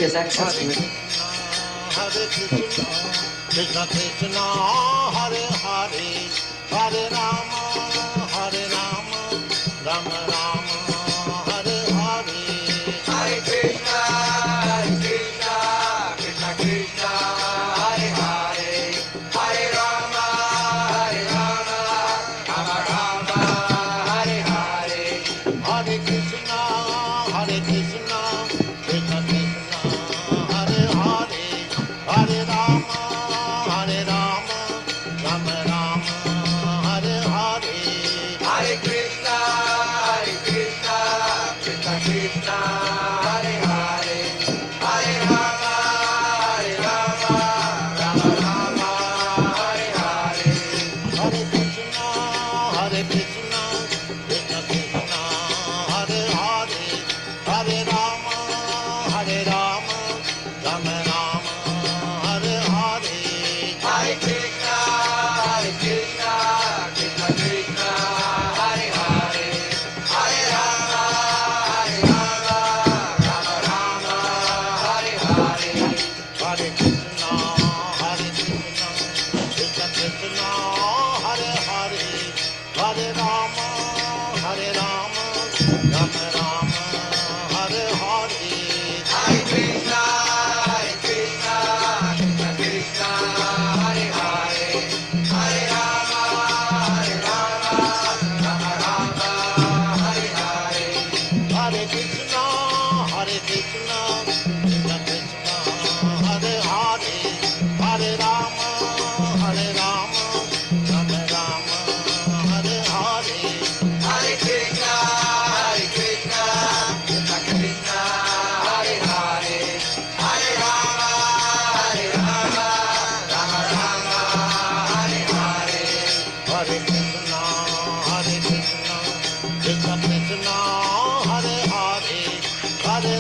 She has access to it. Krishna Krishna Hare Hare Hare Rama Rama Rama Hare Hare Hare Krishna Krishna Krishna Hare Hare Hare Rama Rama Rama Hare Hare Hare Krishna Krishna Krishna Hare Hare Hare Rama Rama Rama Hare Hare Hare Krishna Krishna Krishna Hare Hare Hare Rama Rama Rama Hare Hare Hare Krishna Krishna Krishna Hare Hare Hare Rama Rama Rama Hare Hare Hare Krishna Krishna Krishna Hare Hare Hare Rama Rama Rama Hare Hare Hare Krishna Krishna Krishna Hare Hare Hare Rama Rama Rama Hare Hare Hare Krishna Krishna Krishna Hare Hare Hare Rama Rama Rama Hare Hare Hare Krishna Krishna Krishna Hare Hare Hare Rama Rama Rama Hare Hare Hare Krishna Krishna Krishna Hare Hare Hare Rama Rama Rama Hare Hare Hare Krishna Krishna Krishna Hare Hare Hare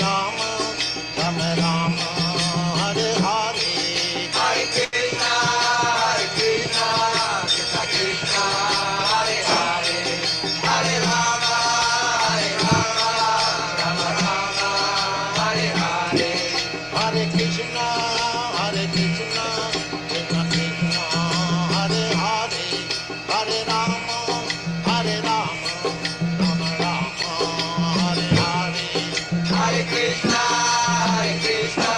Rama Rama Rama Hare Hare Hare Krishna Krishna Krishna Hare Hare Hare Rama Rama Rama Hare Hare Hare Krishna Krishna Krishna Hare Hare Hare Rama Rama Rama Hare Hare Hare Krishna Krishna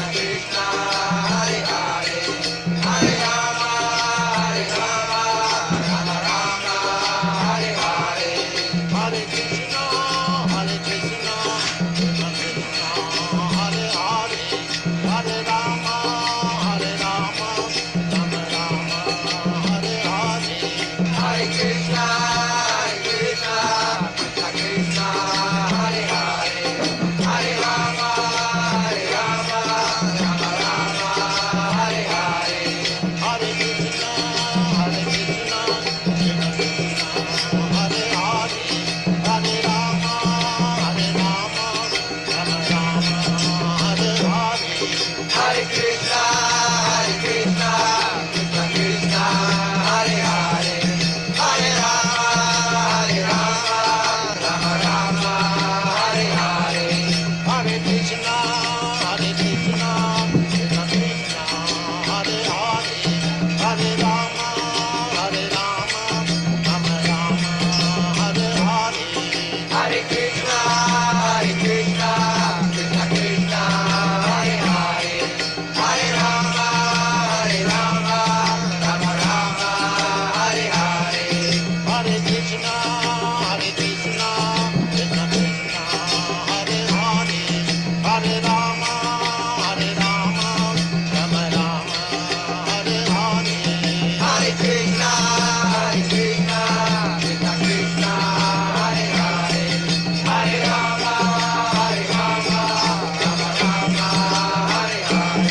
Krishna Hare Hare Hare Rama Rama Rama Hare Hare Hare Krishna Krishna Krishna Hare Hare Hare Rama Rama Rama Hare Hare Hare Krishna Krishna Krishna Hare Hare Hare Rama Rama Rama Hare Hare Hare Krishna Krishna Krishna Hare Hare Hare Rama Rama Rama Hare Hare Hare Krishna Krishna Krishna Hare Hare Hare Rama Rama Rama Hare Hare Hare Krishna Krishna Krishna Hare Hare Hare Rama Rama Rama Hare Hare Hare Krishna Krishna Krishna Hare Hare Hare Rama Rama Rama Hare Hare Hare Krishna Krishna Krishna Hare Hare Hare Rama Rama Rama Hare Hare Hare Krishna Krishna Krishna Hare Hare Hare Rama Rama Rama Hare Hare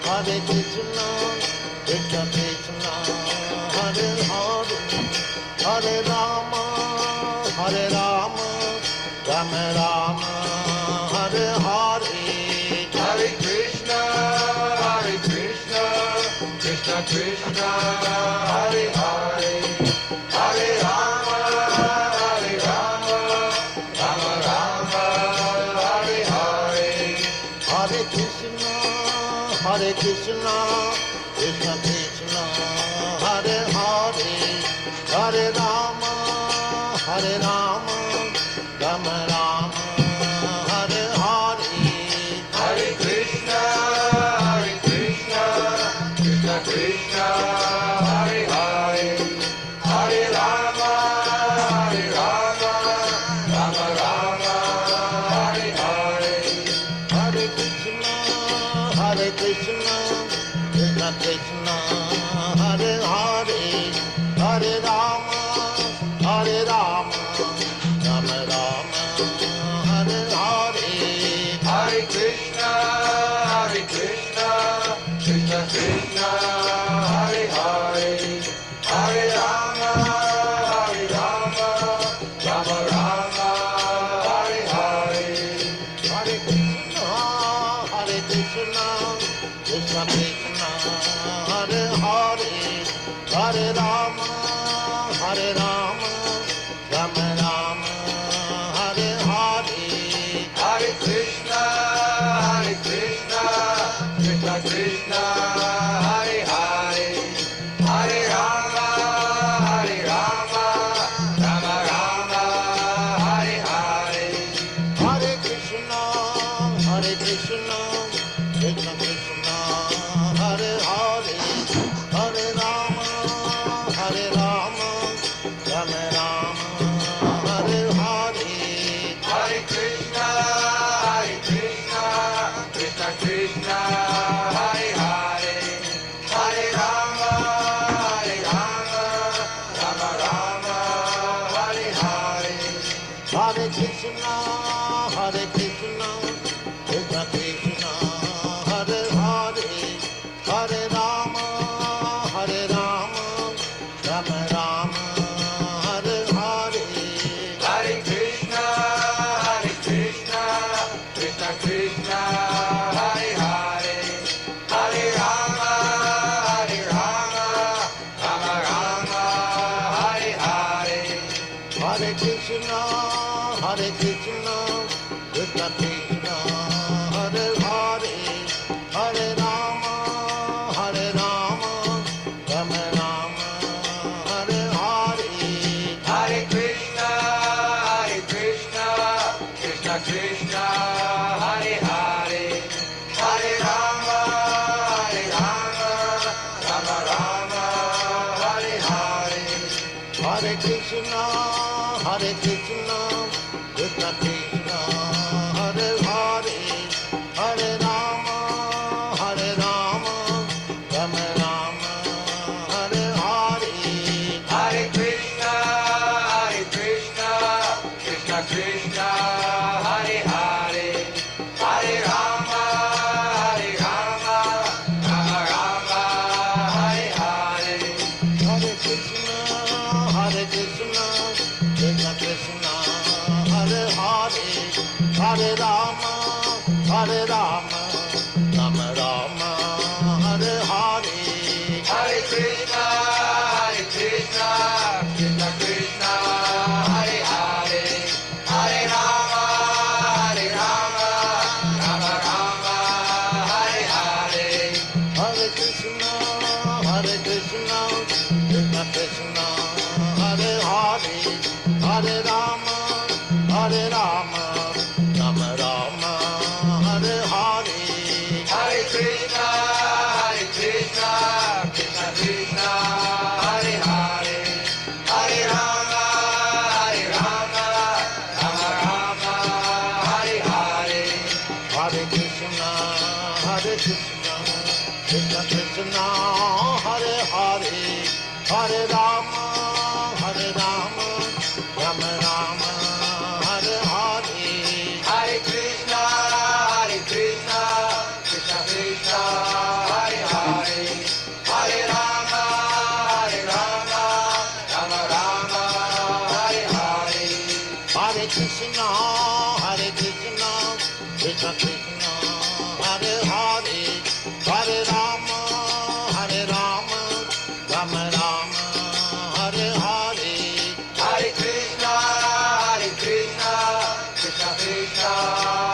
Hare Krishna Krishna Krishna Hare Hare Hare Rama Rama Rama, Hare Hare, Hare Krishna, Krishna Krishna, Hare Hare, Hare Rama, Rama Rama, Hare Hare. Hare Krishna, Krishna Krishna, Hare Hare, Hare Rama, Rama Rama, Hare Hare. Hare Krishna, Krishna Krishna, Hare Hare, Hare Rama, Rama Rama, Hare Hare. Hare Krishna, Krishna Krishna, Hare Hare, Hare Rama, Rama Rama, Hare Hare. Hare Krishna, Krishna Krishna, Hare Hare, Hare Rama, Rama Rama, Hare Hare. Hare Krishna, Krishna Krishna, Hare Hare, Hare Rama, Rama Rama, Hare Hare. Hare Krishna, Krishna Krishna, Hare Hare, Hare Rama, Rama Rama, Hare Hare. Hare Krishna, Krishna Krishna, Hare Hare, Hare Rama, Rama Rama, Hare Hare. Hare Krishna, Krishna Krishna, Hare Hare, Hare Rama, Rama Rama, Hare Hare. Hare Krishna, Krishna Krishna, Hare Hare, Hare Rama, Rama Rama, Hare Hare. Hare Krishna, Krishna Krishna, Hare Hare, Hare Rama, Rama Rama, Hare Hare. Hare Krishna, Krishna Krishna, Hare Hare, Hare Rama, Rama Rama, Hare Hare. Hare Krishna, Krishna Krishna, Hare Hare, Hare Rama, Rama Rama, Hare Hare. Hare Krishna, Krishna Krishna, Hare Hare, Hare Rama, Rama Rama, Hare Hare. Hare Krishna, Krishna Krishna, Hare Hare, Hare Rama, Rama Rama, Hare Hare. Hare Krishna, Krishna Krishna, Hare Hare, Hare Rama, Rama Rama, Hare Hare. Hare Krishna, Krishna Krishna, Hare Hare, Hare Rama, Rama Rama, Hare Hare. Hare Krishna, Krishna Krishna, Hare Hare, Hare Rama, Rama Rama, Hare Hare. Hare Krishna, Krishna Krishna, Hare Hare, Hare Rama, Rama Rama, Hare Hare. Hare Krishna, Krishna Krishna, Hare Hare, Hare Rama, Rama Rama, Hare Hare. Hare Krishna, Krishna Krishna, Hare Hare, Hare Rama, Rama Rama, Hare Hare. Hare Krishna, Krishna Krishna, Hare Hare, Hare Rama, Rama Rama, Hare Hare. Hare Krishna, Krishna Krishna,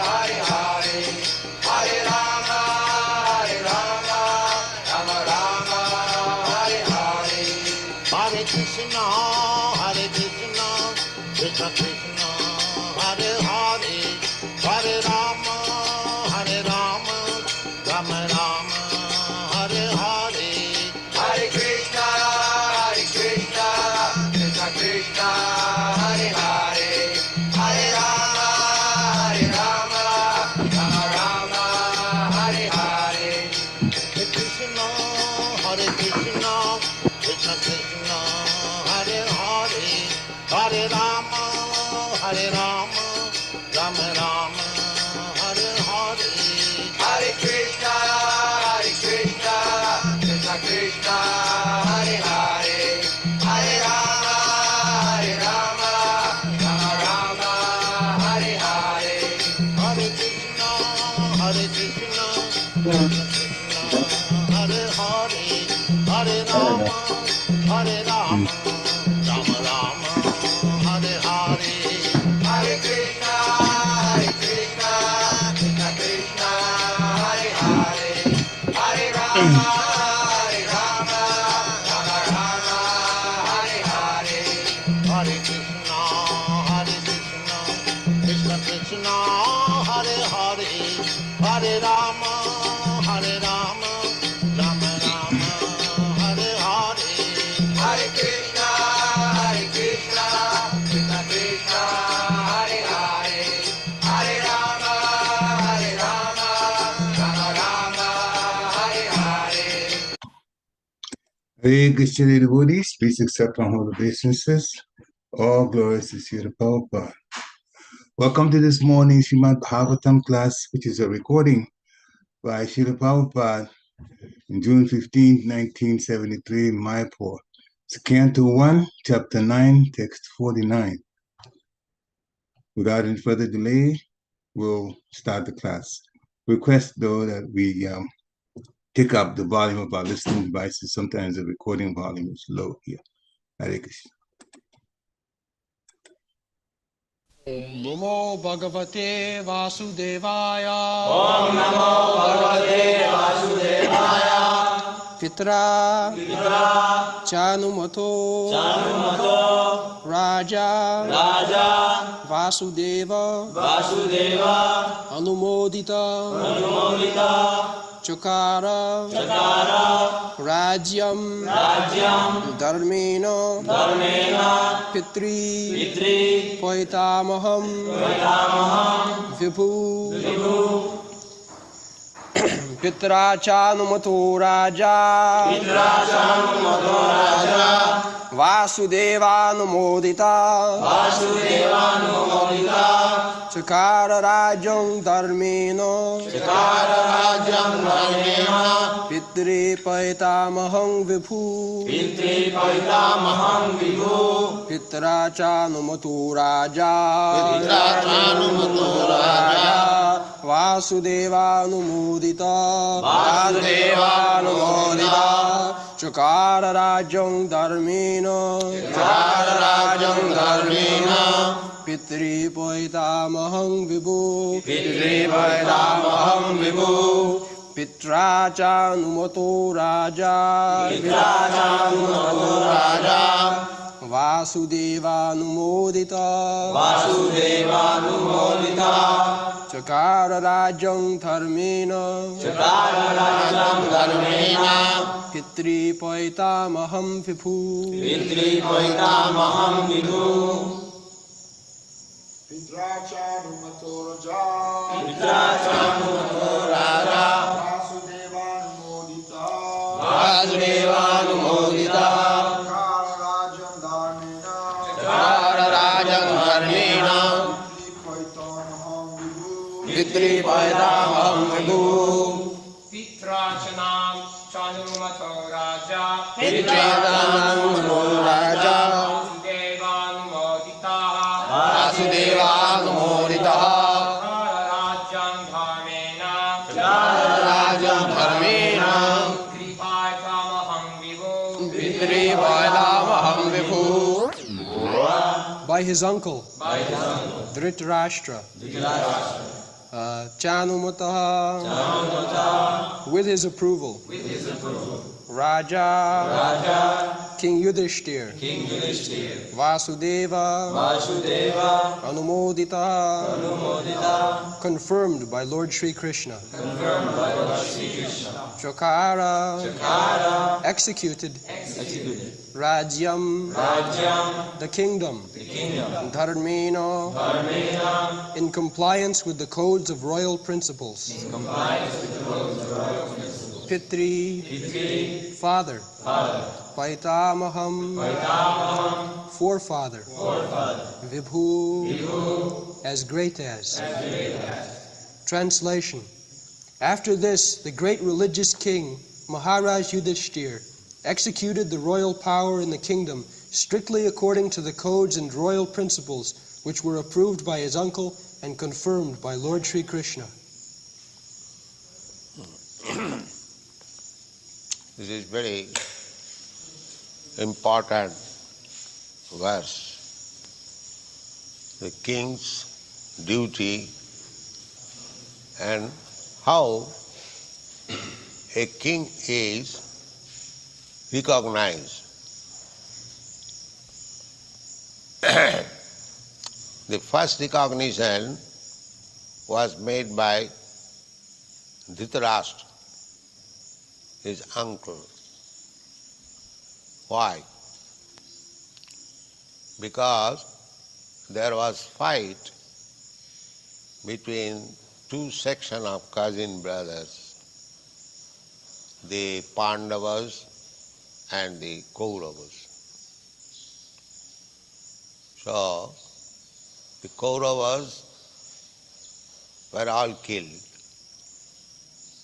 Hare Hare, Hare Rama, Rama Rama, Hare Hare. Hare Krishna, Krishna Krishna, Hare Hare, Hare Rama, Rama Rama, Hare Hare. Hare Krishna, Krishna Krishna, Hare Hare, Hare Rama, Rama Rama, Hare Hare. Hare Krishna, Krishna Krishna, Hare Hare, Hare Rama, Rama Rama, Hare Hare. Hare Krishna, Krishna Krishna, Hare Hare, Hare Rama, Rama Rama, Hare Hare. Hare Krishna, Krishna Krishna, Hare Hare, Hare Rama, Rama Rama, Hare Hare. Hare Krishna, Krishna Krishna, Hare Hare, Hare Rama, Rama Rama, Hare Hare. Hare Krishna, Krishna Krishna, Hare Hare, Hare Rama, Rama Rama, Hare Hare. Hare Krishna, Krishna Krishna, Hare Hare, Hare Rama, Rama Rama, Hare Hare. Hare Krishna devotees, please accept our humble obeisances. All glories to Srila Prabhupada. Welcome to this morning's Srimad Bhagavatam class, which is a recording by Srila Prabhupada on June 15, 1973 in Mayapur. It's Canto 1, Chapter 9, Text 49. Without any further delay, we'll start the class. Request, though, that we pick up the volume of our listening devices. Sometimes the recording volume is low here. Hare Krishna. Om Namo Bhagavate Vasudevaya. Om Namo Bhagavate Vasudevaya. Pitrā, cānumato, rājā, vāsudevānumoditaḥ, cakāra, rājyaṁ, dharmeṇa, pitṛ-paitāmahaṁ, vibhuḥ. Pitrā cānumato rājā, vāsudevānumoditaḥ, cakāra rājyaṁ dharmeṇa, pitṛ-paitāmahaṁ vibhuḥ. Pitrā cānumato rājā, vāsudevānumoditaḥ, cakāra rājyaṁ dharmeṇa, pitṛ-paitāmahaṁ vibhuḥ. Pitrā cānumato rājā, vāsudevānumoditaḥ, cakāra rājyaṁ dharmeṇa, pitṛ-paitāmahaṁ vibhuḥ. Pitrā cānumato rājā, vāsudevānumoditaḥ, cakāra rājyaṁ dharmeṇa, pitṛ-paitāmahaṁ vibhuḥ. Pitrā cānumato rājā, Vāsudevānumoditaḥ, vāsudevānumoditaḥ rājyaṁ dharmeṇa rājyaṁ dharmeṇa pitṛ-paitāmahaṁ vibhuḥ pitṛ-paitāmahaṁ vibhuḥ. By his uncle, Dhritarashtra, cānumato, with his approval, Rājā, King Yudhiṣṭhira, vāsudevānumoditaḥ, confirmed by Lord Śrī Kṛṣṇa, cakāra, executed, rājyaṁ, the kingdom, dharmeṇa, in compliance with the codes of royal principles, pitṛ, father, paitāmahaṁ, forefather, vibhuḥ, as great as. Translation. After this, the great religious king, Mahārāja Yudhiṣṭhira, executed the royal power in the kingdom strictly according to the codes and royal principles which were approved by his uncle and confirmed by Lord Śrī Kṛṣṇa. This is very important verse. The king's duty and how a king is recognized. The first recognition was made by Dhritarashtra, his uncle. Why? Because there was fight between two sections of cousin brothers, the Pandavas and the Kauravas. So, the Kauravas were all killed.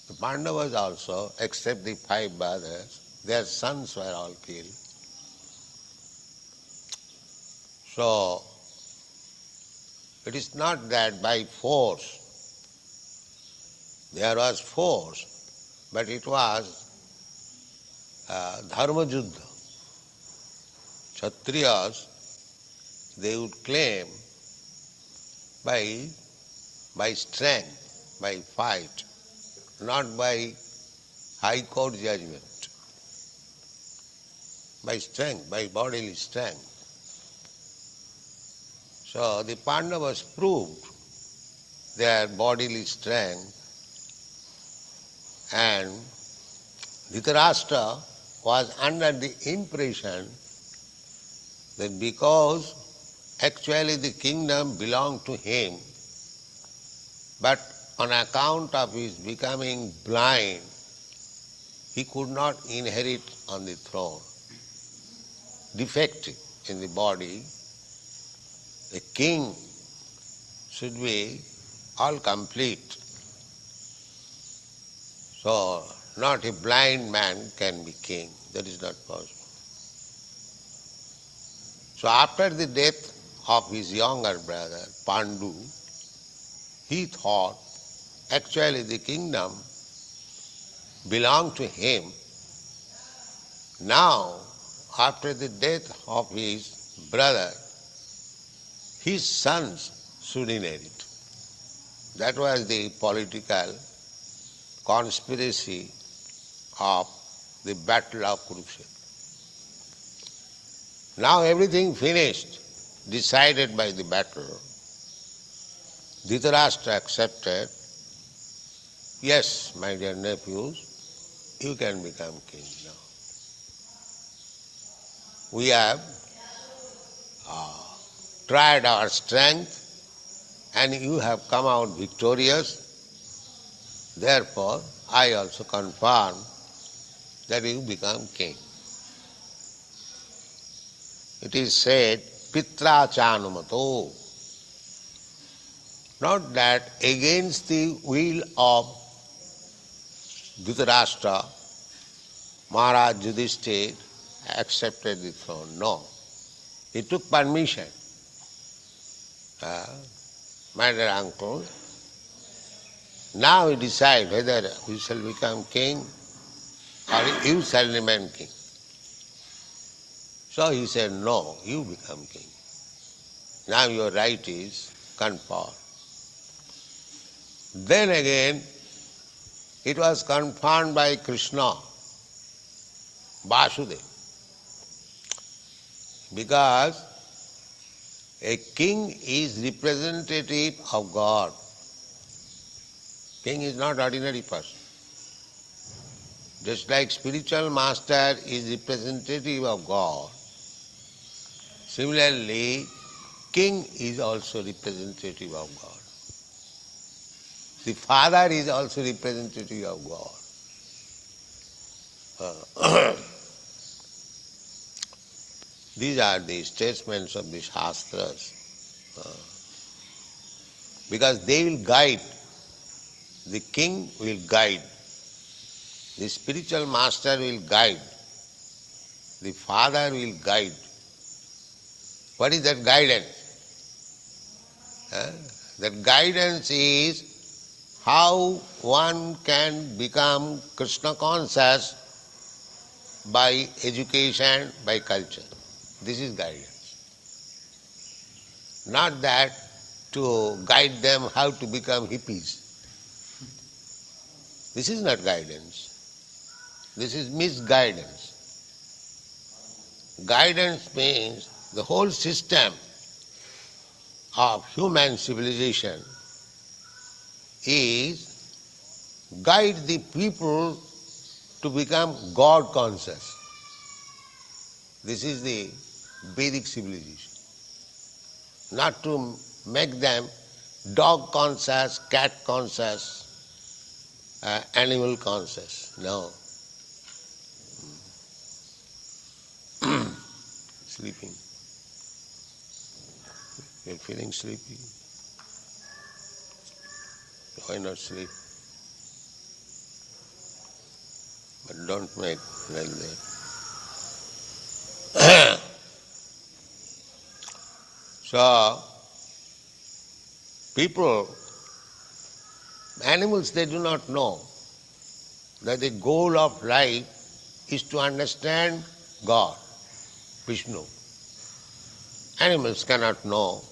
The Pandavas also, except the 5 brothers, their sons were all killed. So, it is not that by force, there was force, but it was dharma juddha. Kshatriyas, they would claim by strength, by fight, not by high court judgment, by strength, by bodily strength. So the Pandavas proved their bodily strength, and Dhritarashtra was under the impression that because actually the kingdom belonged to him, but on account of his becoming blind, he could not inherit on the throne. Defective in the body, the king should be all complete. So, not a blind man can be king. That is not possible. So after the death of his younger brother, Pandu, he thought actually the kingdom belonged to him. Now, after the death of his brother, his sons should inherit. That was the political conspiracy of the battle of Kurukshetra. Now everything finished, decided by the battle. Dhritarashtra accepted, yes, my dear nephews, you can become king now. We have tried our strength and you have come out victorious. Therefore, I also confirm that you become king. It is said, pitrā cānumato. Not that against the will of Dhritarashtra, Mahārāja Yudhiṣṭhira accepted the throne. No. He took permission my dear uncle, now we decide whether we shall become king or you shall remain king. So he said, no, you become king. Now your right is conferred. Then again, it was confirmed by Krishna, Vāsudevānumoditaḥ. Because a king is representative of God. King is not ordinary person. Just like spiritual master is representative of God, similarly, king is also representative of God. The father is also representative of God. These are the statements of the Shastras. Because they will guide, the king will guide, the spiritual master will guide, the father will guide. What is that guidance? That guidance is how one can become Krishna conscious by education, by culture. This is guidance. Not that to guide them how to become hippies. This is not guidance. This is misguidance. Guidance means the whole system of human civilization is guide the people to become God conscious. This is the Vedic civilization. Not to make them dog conscious, cat conscious, animal conscious. No. Sleeping. You're feeling sleepy? Why not sleep? But don't make like that. So, people, animals, they do not know that the goal of life is to understand God, Vishnu. Animals cannot know,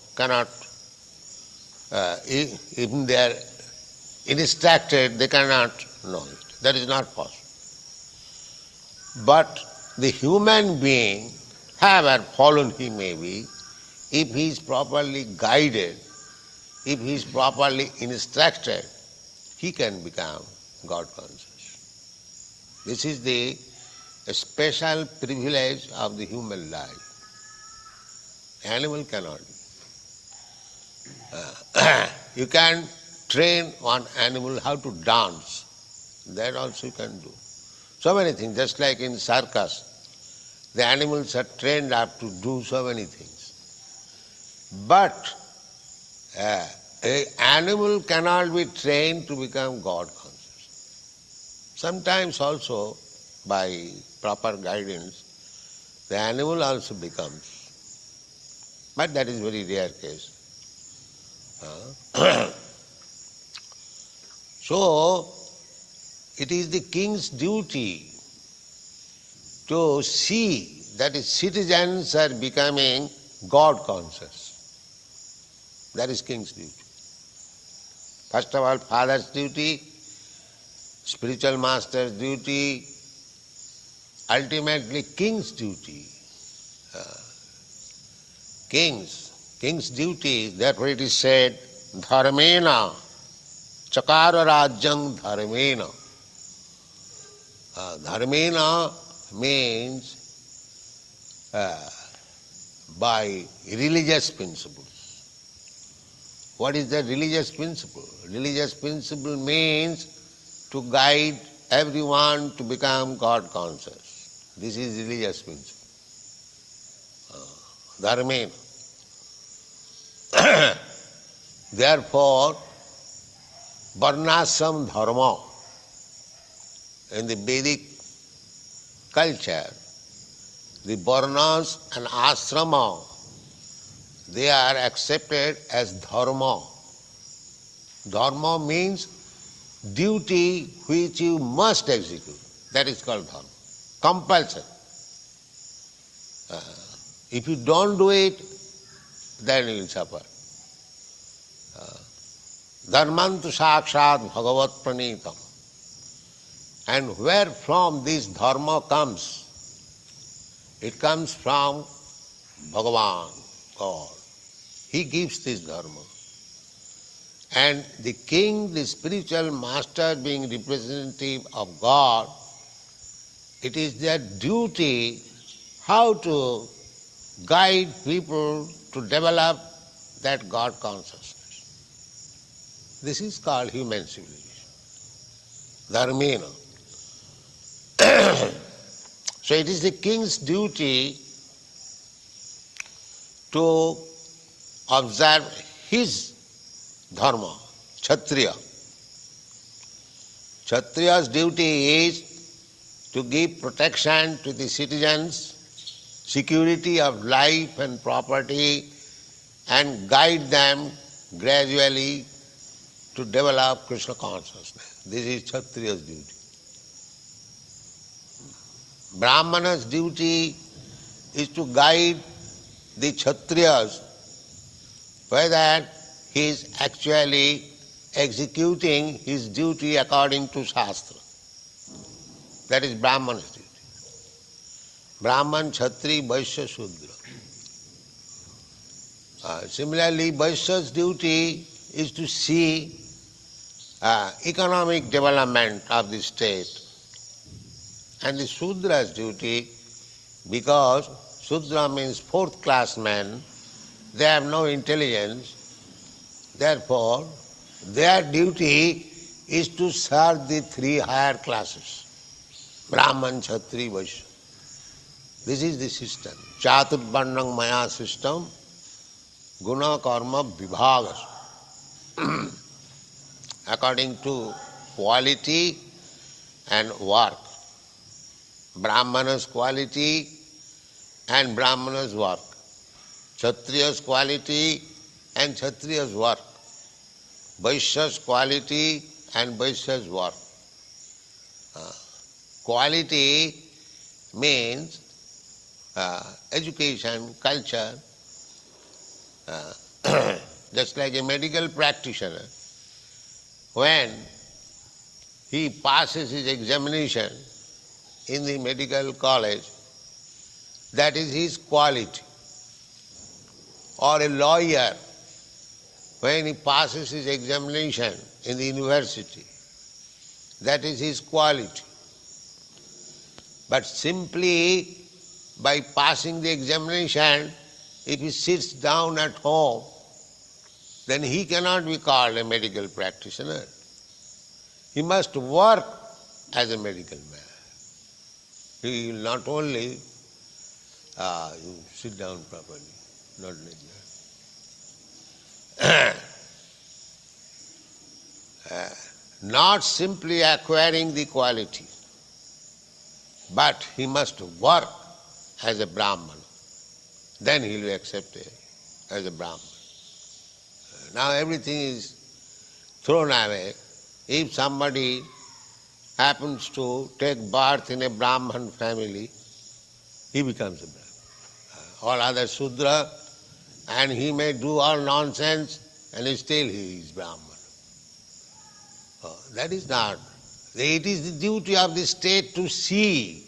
even they are instructed, they cannot know it. That is not possible. But the human being, however fallen he may be, if he is properly guided, if he is properly instructed, he can become God conscious. This is the special privilege of the human life. Animal cannot. You can train one animal how to dance. That also you can do. So many things, just like in circus, the animals are trained up to do so many things. But an animal cannot be trained to become God conscious. Sometimes also, by proper guidance, the animal also becomes. But that is very rare case. So, it is the king's duty to see that his citizens are becoming God conscious. That is king's duty. First of all, father's duty, spiritual master's duty, ultimately king's duty. King's duty, therefore it is said, dharmeṇa, cakāra rājyaṁ dharmeṇa. Dharmeṇa means by religious principles. What is the religious principle? Religious principle means to guide everyone to become God conscious. This is religious principle. Dharmeṇa. Therefore, varnashram dharma in the Vedic culture, the varnas and ashrama, they are accepted as dharma. Dharma means duty which you must execute. That is called dharma. Compulsion. If you don't do it, then you will suffer. Dharmantu sakshat bhagavat pranitam. And where from this dharma comes? It comes from Bhagavan, God. He gives this dharma. And the king, the spiritual master, being representative of God, it is their duty how to guide people to develop that God consciousness. This is called human civilization, dharmeṇa. So it is the king's duty to observe his dharma, kshatriya. Kshatriya's duty is to give protection to the citizens, security of life and property, and guide them gradually to develop Krishna consciousness. This is kshatriya's duty. Brahmana's duty is to guide the kshatriyas whether he is actually executing his duty according to Shastra. That is Brahmana's duty. Brahman, Kshatri, Vaishya, Shudra. Similarly, Vaishya's duty is to see economic development of the state. And the Sudra's duty, because Sudra means fourth class men, they have no intelligence, therefore their duty is to serve the three higher classes, Brahman, Kshatri, Vaishya. This is the system. Chaturvarnam maya system, guna karma vibhagas. According to quality and work. Brahmana's quality and Brahmana's work. Kshatriya's quality and Kshatriya's work. Vaishya's quality and Vaishya's work. Quality means education, culture. Just like a medical practitioner, when he passes his examination in the medical college, that is his quality. Or a lawyer, when he passes his examination in the university, that is his quality. But simply by passing the examination, if he sits down at home, then he cannot be called a medical practitioner. He must work as a medical man. He will not only you sit down properly, not like that. Not simply acquiring the quality, but he must work as a Brahmana. Then he will be accepted as a Brahmana. Now everything is thrown away. If somebody happens to take birth in a Brahman family, he becomes a Brahman. All other Sudra, and he may do all nonsense, and still he is Brahman. That is not. It is the duty of the state to see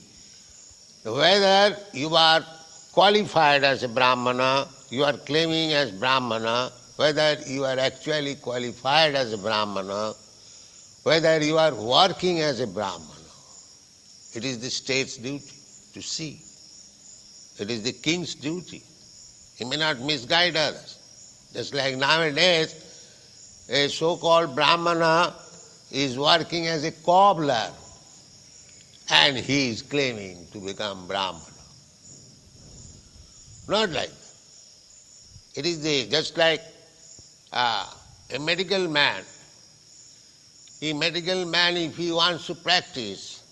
whether you are qualified as a Brahmana, you are claiming as Brahmana, whether you are actually qualified as a Brahmana, whether you are working as a Brahmana. It is the state's duty to see. It is the king's duty. He may not misguide others. Just like nowadays, a so-called Brahmana is working as a cobbler and he is claiming to become Brahmana. Not like that. It is just like a medical man. A medical man, if he wants to practice,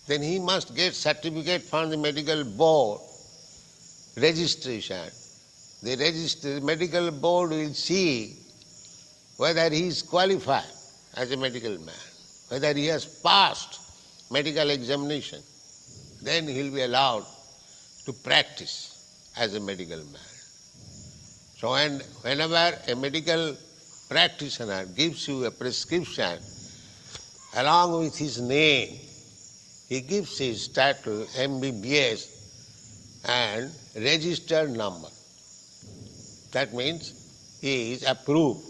then he must get certificate from the medical board, registration, the medical board will see whether he is qualified as a medical man, whether he has passed medical examination. Then he will be allowed to practice as a medical man. So whenever a medical practitioner gives you a prescription, along with his name, he gives his title MBBS and registered number. That means he is approved.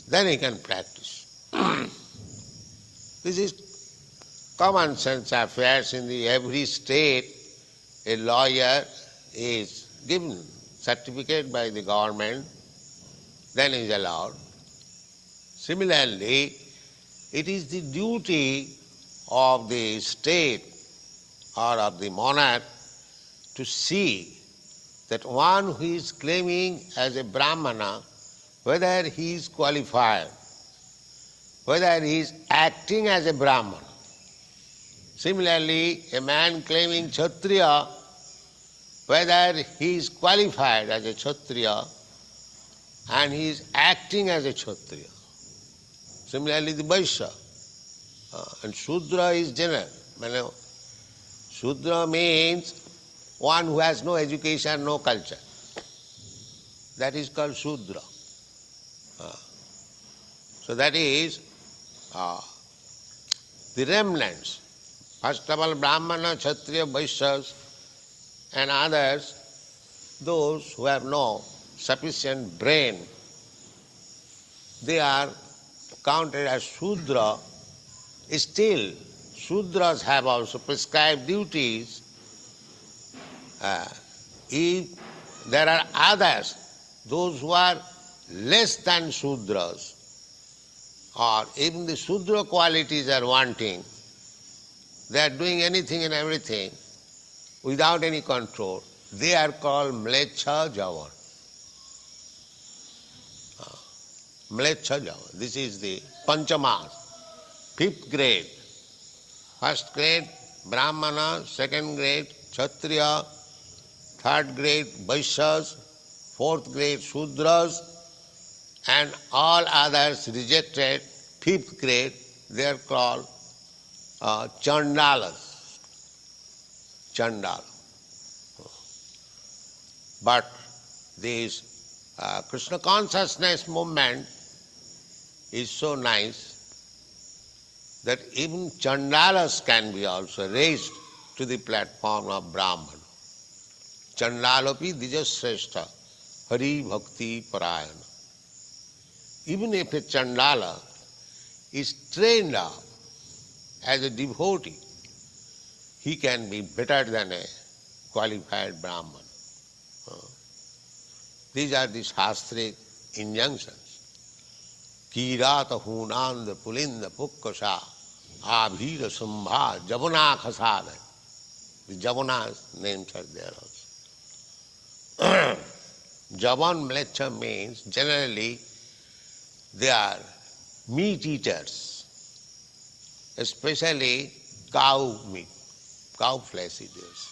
Then he can practice. This is common sense affairs in every state. A lawyer is given certificate by the government, then he is allowed. Similarly, it is the duty of the state or of the monarch to see that one who is claiming as a Brahmana, whether he is qualified, whether he is acting as a Brahmana. Similarly, a man claiming Kshatriya, whether he is qualified as a Kshatriya and he is acting as a Kshatriya. Similarly, the Vaishya. And Shudra is general. Shudra means one who has no education, no culture. That is called Shudra. So that is the remnants. First of all, Brahmana, Kshatriya, Vaishyas and others, those who have no sufficient brain, they are counted as Shudra. Still, Shudras have also prescribed duties. If there are others, those who are less than Shudras, or even the Shudra qualities are wanting, they are doing anything and everything without any control, they are called Mlecha Javan. Mlecha Javan. This is the Panchamas, 5th grade. 1st grade, Brahmana, 2nd grade, Kshatriya, 3rd grade, Vaishyas, 4th grade, Shudras, and all others rejected, 5th grade, they are called Chandalas. Chandala. But this Krishna consciousness movement is so nice that even Chandalas can be also raised to the platform of Brahman. Chandalopi Dijasreshta Hari Bhakti Parayana. Even if a Chandala is trained up as a devotee, he can be better than a qualified Brahman. These are the Shastric injunctions. Kirata hunanda pulinda pukkasa abhira sambha javana khasada. The Javanas names are there also. Javan Mlecha means generally they are meat eaters, especially cow meat, cow flesh eaters.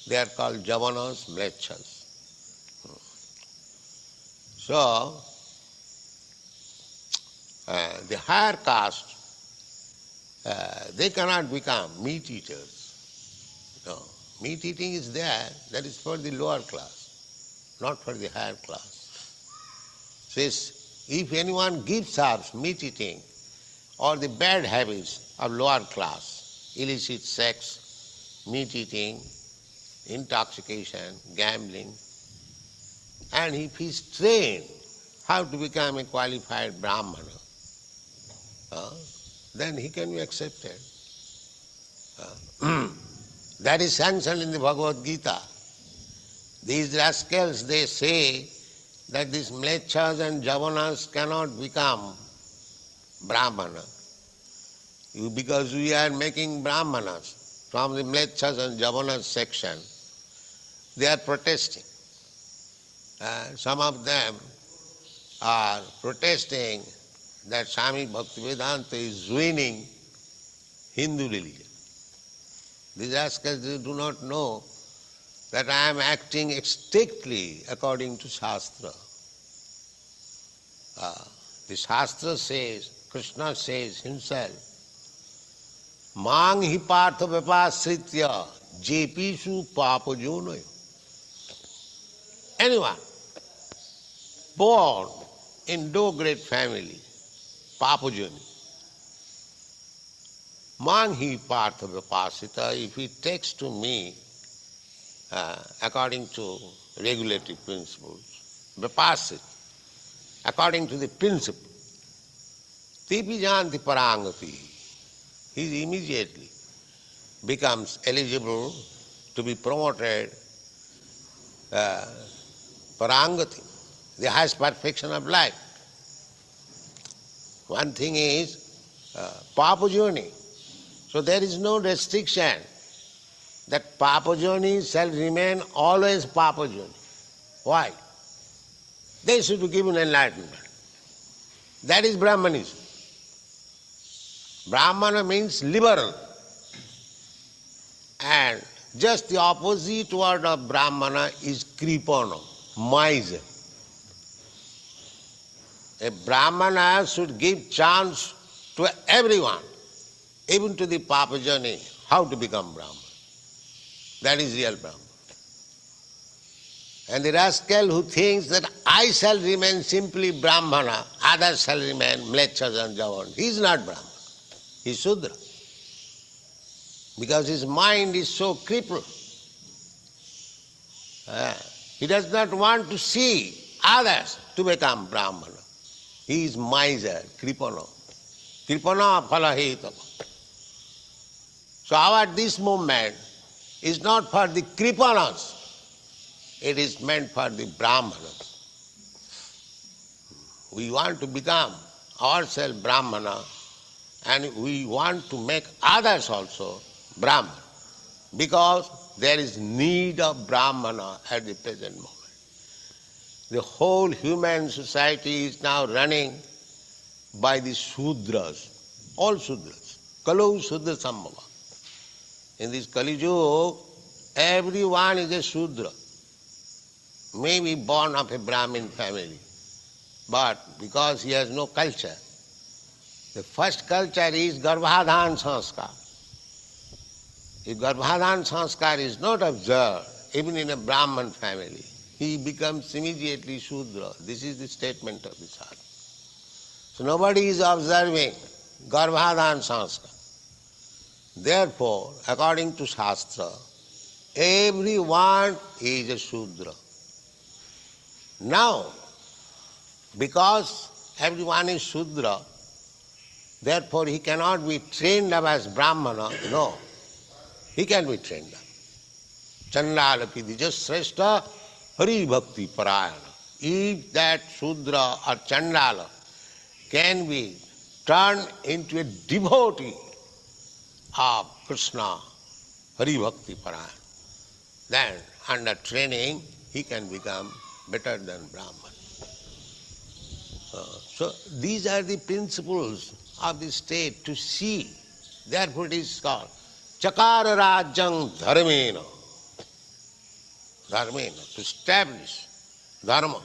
They are called Javanas Mlechas. So, the higher caste, they cannot become meat eaters. No. Meat eating is there, that is for the lower class, not for the higher class. Says, if anyone gives up meat eating or the bad habits of lower class, illicit sex, meat eating, intoxication, gambling, and if he is trained how to become a qualified Brahmana, then he can be accepted. That is sanctioned in the Bhagavad Gita. These rascals, they say that these Mlechas and Javanas cannot become Brahmana. Because we are making Brahmanas from the Mlechas and Javanas section, they are protesting. Some of them are protesting that Swami Bhaktivedanta is ruining Hindu religion. These rascals do not know that I am acting strictly according to Shastra. The Shastra says, Krishna says himself, Māṅ hi pārtha vipāsritya jepisu papajonayo. Anyone born in no great family, papajoni, Māṅ hi pārtha vipāsrita, if he takes to me according to regulative principles, vipāsrita, according to the principle, tepi janti parangati, he immediately becomes eligible to be promoted parangati, the highest perfection of life. One thing is papajoni. So there is no restriction that papajoni shall remain always papajoni. Why? They should be given enlightenment. That is Brahmanism. Brahmana means liberal. And just the opposite word of Brahmana is kripana, miser. A Brahmana should give chance to everyone, even to the papajani, how to become Brahman. That is real Brahman. And the rascal who thinks that I shall remain simply Brahmana, others shall remain mlechas and javan, he is not Brahman. He is Shudra. Because his mind is so crippled. He does not want to see others to become Brahmana. He is miser, kripana. Kripana phalahitava. So our this movement is not for the kripanas, it is meant for the Brahmanas. We want to become ourselves Brahmana and we want to make others also Brahman because there is need of Brahmana at the present moment. The whole human society is now running by the Sudras, all Sudras. Kalau Sudra Sambhava. In this Kali Yuga, everyone is a Sudra. Maybe born of a Brahmin family, but because he has no culture. The first culture is Garbhadhan Sanskar. If Garbhadhan Sanskar is not observed, even in a Brahman family, he becomes immediately Shudra. This is the statement of the Sadhu. So nobody is observing Garbhadhan Sanskar. Therefore, according to Shastra, everyone is a Shudra. Now, because everyone is Shudra, therefore he cannot be trained up as Brahmana. No, he can be trained up. Chandala Pidijasreshta Hari Bhakti Parayana. If that Shudra or Chandala can be turned into a devotee of Krishna, Hari Bhakti Parayana, then under training he can become better than Brahman. So these are the principles of the state to see. Therefore it is called cakāra rājyaṁ dharmeṇa. Dharmeṇa, to establish dharma.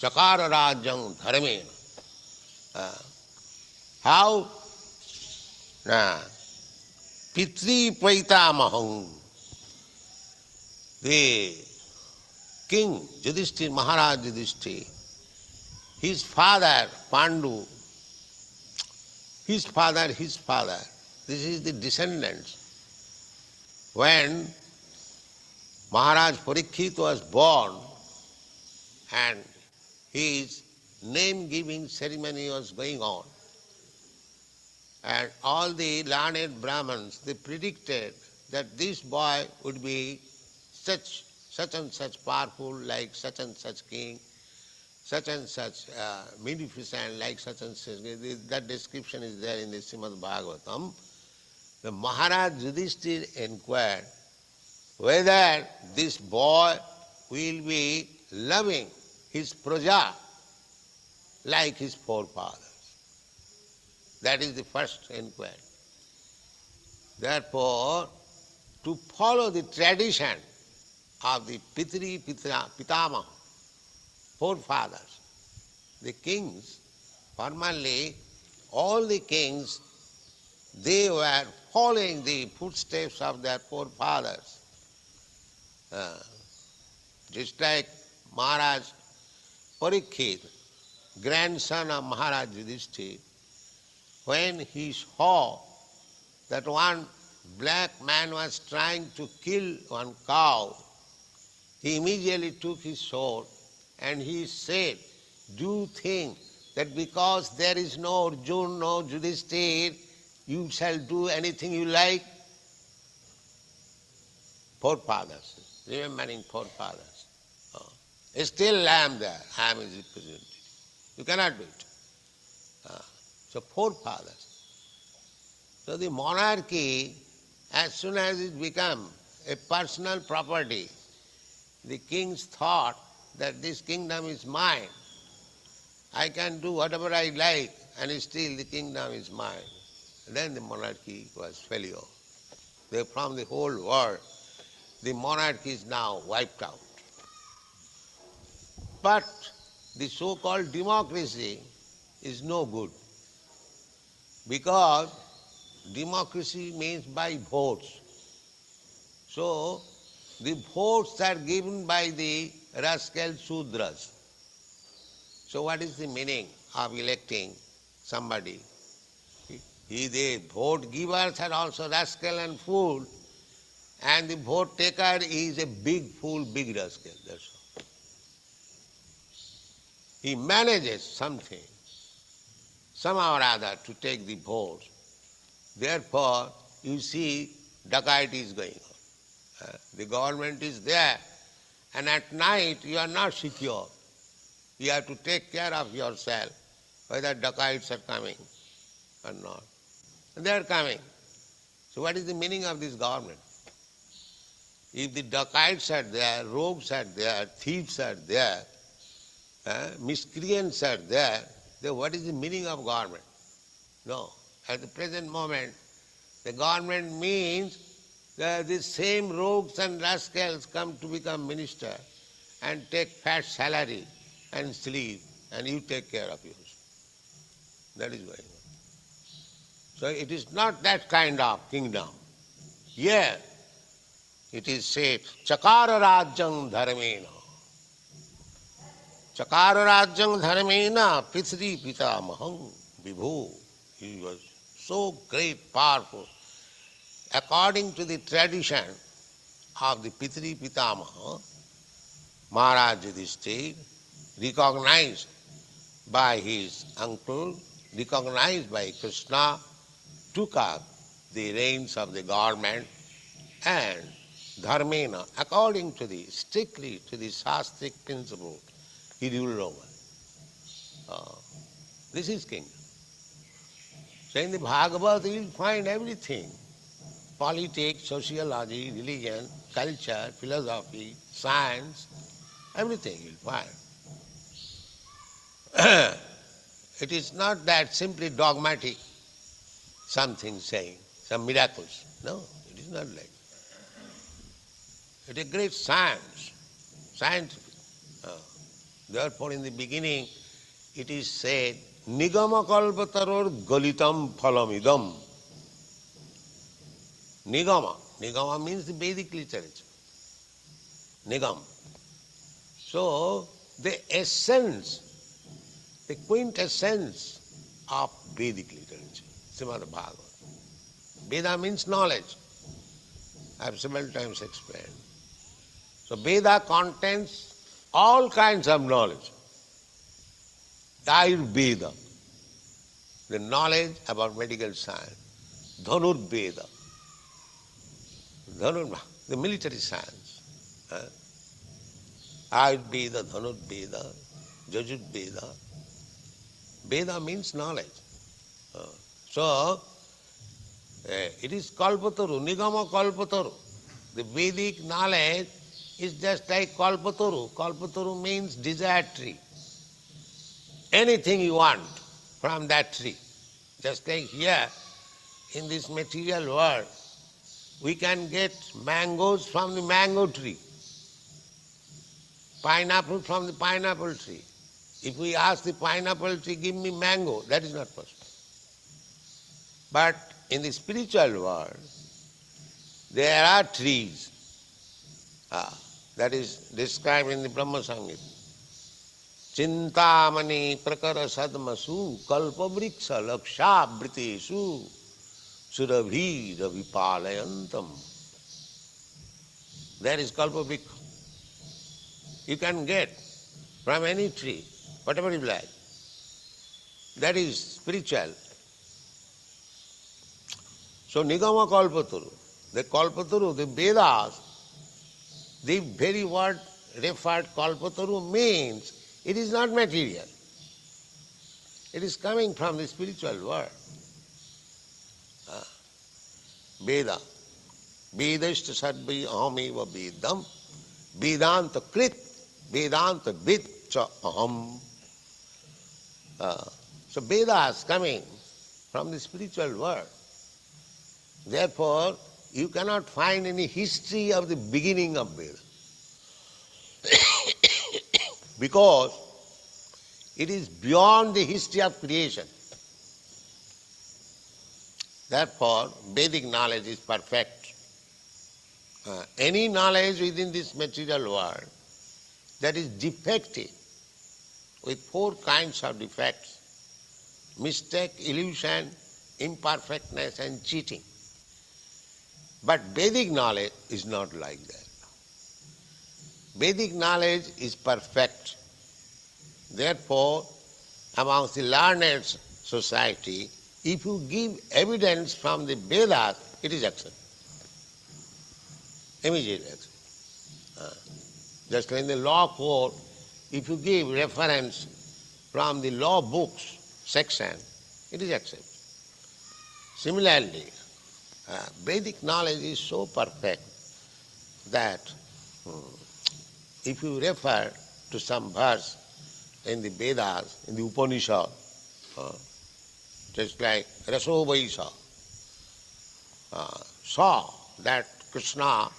Cakāra rājyaṁ dharmeṇa. How? Pitṛ-paitāmahaṁ. The King Yudhiṣṭhira, Mahārāja Yudhiṣṭhira, his father Pandu, his father, this is the descendants. When Mahārāja Parikshit was born and his name-giving ceremony was going on, and all the learned Brahmins, they predicted that this boy would be such and such powerful, like such and such king, such and such munificent, like such and such. That description is there in the Srimad Bhagavatam. The Mahārāja Yudhiṣṭhira inquired whether this boy will be loving his praja like his forefathers. That is the first inquiry. Therefore, to follow the tradition of the pitṛ-paitāmahaṁ, forefathers. The kings, formerly, all the kings, they were following the footsteps of their forefathers. Just like Mahārāja Parikshit, grandson of Mahārāja Yudhiṣṭhira, when he saw that one black man was trying to kill one cow, he immediately took his sword and he said, "Do you think that because there is no Arjuna, no Yudhiṣṭhira, you shall do anything you like?" Forefathers, remembering forefathers. Still I am there, I am his representative. You cannot do it. So forefathers. So the monarchy, as soon as it became a personal property, the kings thought that this kingdom is mine. I can do whatever I like and still the kingdom is mine. And then the monarchy was failure. From the whole world, the monarchy is now wiped out. But the so-called democracy is no good, because democracy means by votes. So the votes are given by the rascal Sudras. So what is the meaning of electing somebody? The vote givers are also rascal and fool, and the vote taker is a big fool, big rascal. That's all. He manages something, somehow or other, to take the votes. Therefore, you see, dacoity is going on. The government is there, and at night you are not secure. You have to take care of yourself, whether dacoits are coming or not. And they are coming. So what is the meaning of this government? If the dacoits are there, rogues are there, thieves are there, miscreants are there, then what is the meaning of government? No. At the present moment, the government means that these same rogues and rascals come to become minister and take fat salary and sleep, and you take care of yours. That is going on. So it is not that kind of kingdom. Here it is said, cakāra rājyaṁ dharmeṇa. Cakāra rājyaṁ dharmeṇa pitṛ-paitāmahaṁ vibhuḥ. He was so great, powerful. According to the tradition of the pitṛ-paitāmahaṁ, Mahārāja Yudhiṣṭhira, recognized by his uncle, recognized by Krishna, took up the reins of the government and dharmeṇa, according to the, strictly to the Shastric principle, he ruled over. This is kingdom. So in the Bhagavad you will find everything. Politics, sociology, religion, culture, philosophy, science, everything you will find. It is not that simply dogmatic, something saying, some miracles. No, it is not like that. It is a great science, scientific. Therefore in the beginning it is said, Nigama kalpataror galitam phalamidam. Nigama. Nigama means the Vedic literature. Nigam. So the essence, the quintessence of Vedic literature, Srimad Bhagavatam. Veda means knowledge. I have several times explained. So Veda contains all kinds of knowledge. Ayurveda, the knowledge about medical science. Dhanurveda, the military science. Ayurveda, Dhanurveda, Yajurveda. Veda means knowledge. So, it is kalpataru, nigama kalpataru. The Vedic knowledge is just like kalpataru. Kalpataru means desire tree. Anything you want from that tree. Just like here, in this material world, we can get mangoes from the mango tree. pineapple from the pineapple tree. If we ask the pineapple tree, give me mango, that is not possible. But in the spiritual world, there are trees. That is described in the Brahma Samhita. Chintamani prakara sadmasu kalpavriksa laksha britesu surabhi ravipalayantam. There is kalpavriksa. You can get from any tree, whatever you like. That is spiritual. So Nigama Kalpataru, the Kalpataru, the Vedas, the very word referred Kalpataru means it is not material. It is coming from the spiritual world. Veda. Vedashta sadbhi ahameva vedam. Vedanta krit. Vedanta vid cha aham. So Vedas coming from the spiritual world. Therefore, you cannot find any history of the beginning of Veda. Because it is beyond the history of creation. Therefore, Vedic knowledge is perfect. Any knowledge within this material world that is defective, with 4 kinds of defects: mistake, illusion, imperfectness, and cheating. But Vedic knowledge is not like that. Vedic knowledge is perfect. Therefore, amongst the learned society, if you give evidence from the Vedas, it is accepted. Immediately accepted. Just like in the law court, if you give reference from the law books section, it is accepted. Similarly, Vedic knowledge is so perfect that if you refer to some verse in the Vedas, in the Upanishad, just like Raso Vaisa, saw that Krishna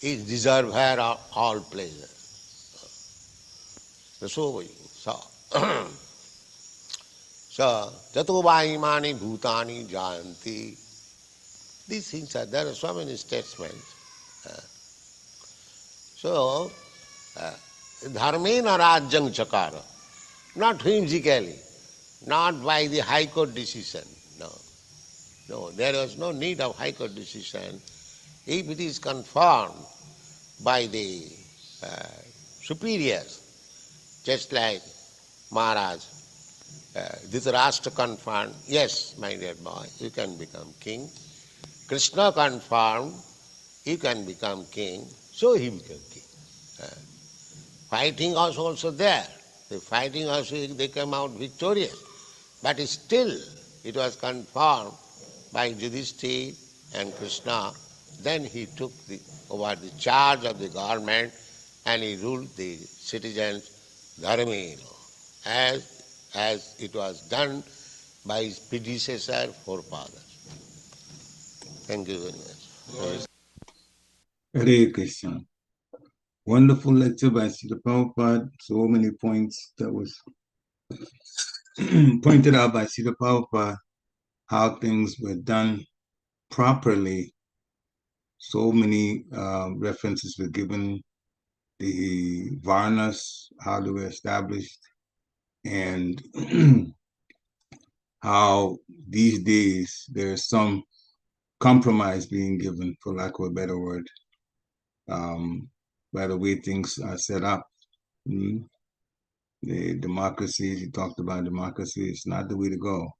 is deserver of all pleasure. Raso Vaisa. So, Jato Vaimani Bhutani Jayanti. These things are, there are so many statements. So, dharmeṇa rājyaṁ cakāra. Not whimsically, not by the High Court decision. No, there was no need of High Court decision. If it is confirmed by the superiors, just like Mahārāja Yudhiṣṭhira confirmed, yes, my dear boy, you can become king. Krishna confirmed, you can become king, so he became king. Fighting was also there. The fighting also, they came out victorious. But still, it was confirmed by Yudhiṣṭhira and Krishna. Then he took over the charge of the government and he ruled the citizens dharmeṇa, as it was done by his predecessor, forefathers. Thank you very much. Hare Krishna. Wonderful lecture by Srila Prabhupada. So many points that was pointed out by Srila Prabhupada, how things were done properly. So many references were given, the varnas, how they were established, and how these days there's some compromise being given, for lack of a better word, by the way things are set up. The democracy, he talked about democracy, is not the way to go.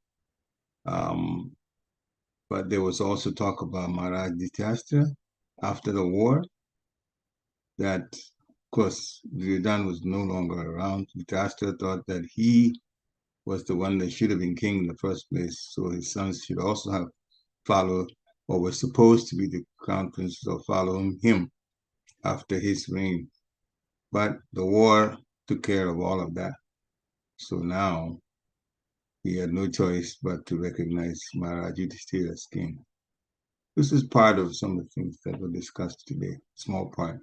But there was also talk about Mahārāja Yudhiṣṭhira after the war, that, of course, Duryodhana was no longer around. Yudhiṣṭhira thought that he was the one that should have been king in the first place, so his sons should also have followed, or were supposed to be the crown princes or follow him after his reign. But the war took care of all of that. So now he had no choice but to recognize Mahārāja Yudhiṣṭhira as king. This is part of some of the things that were discussed today, small part.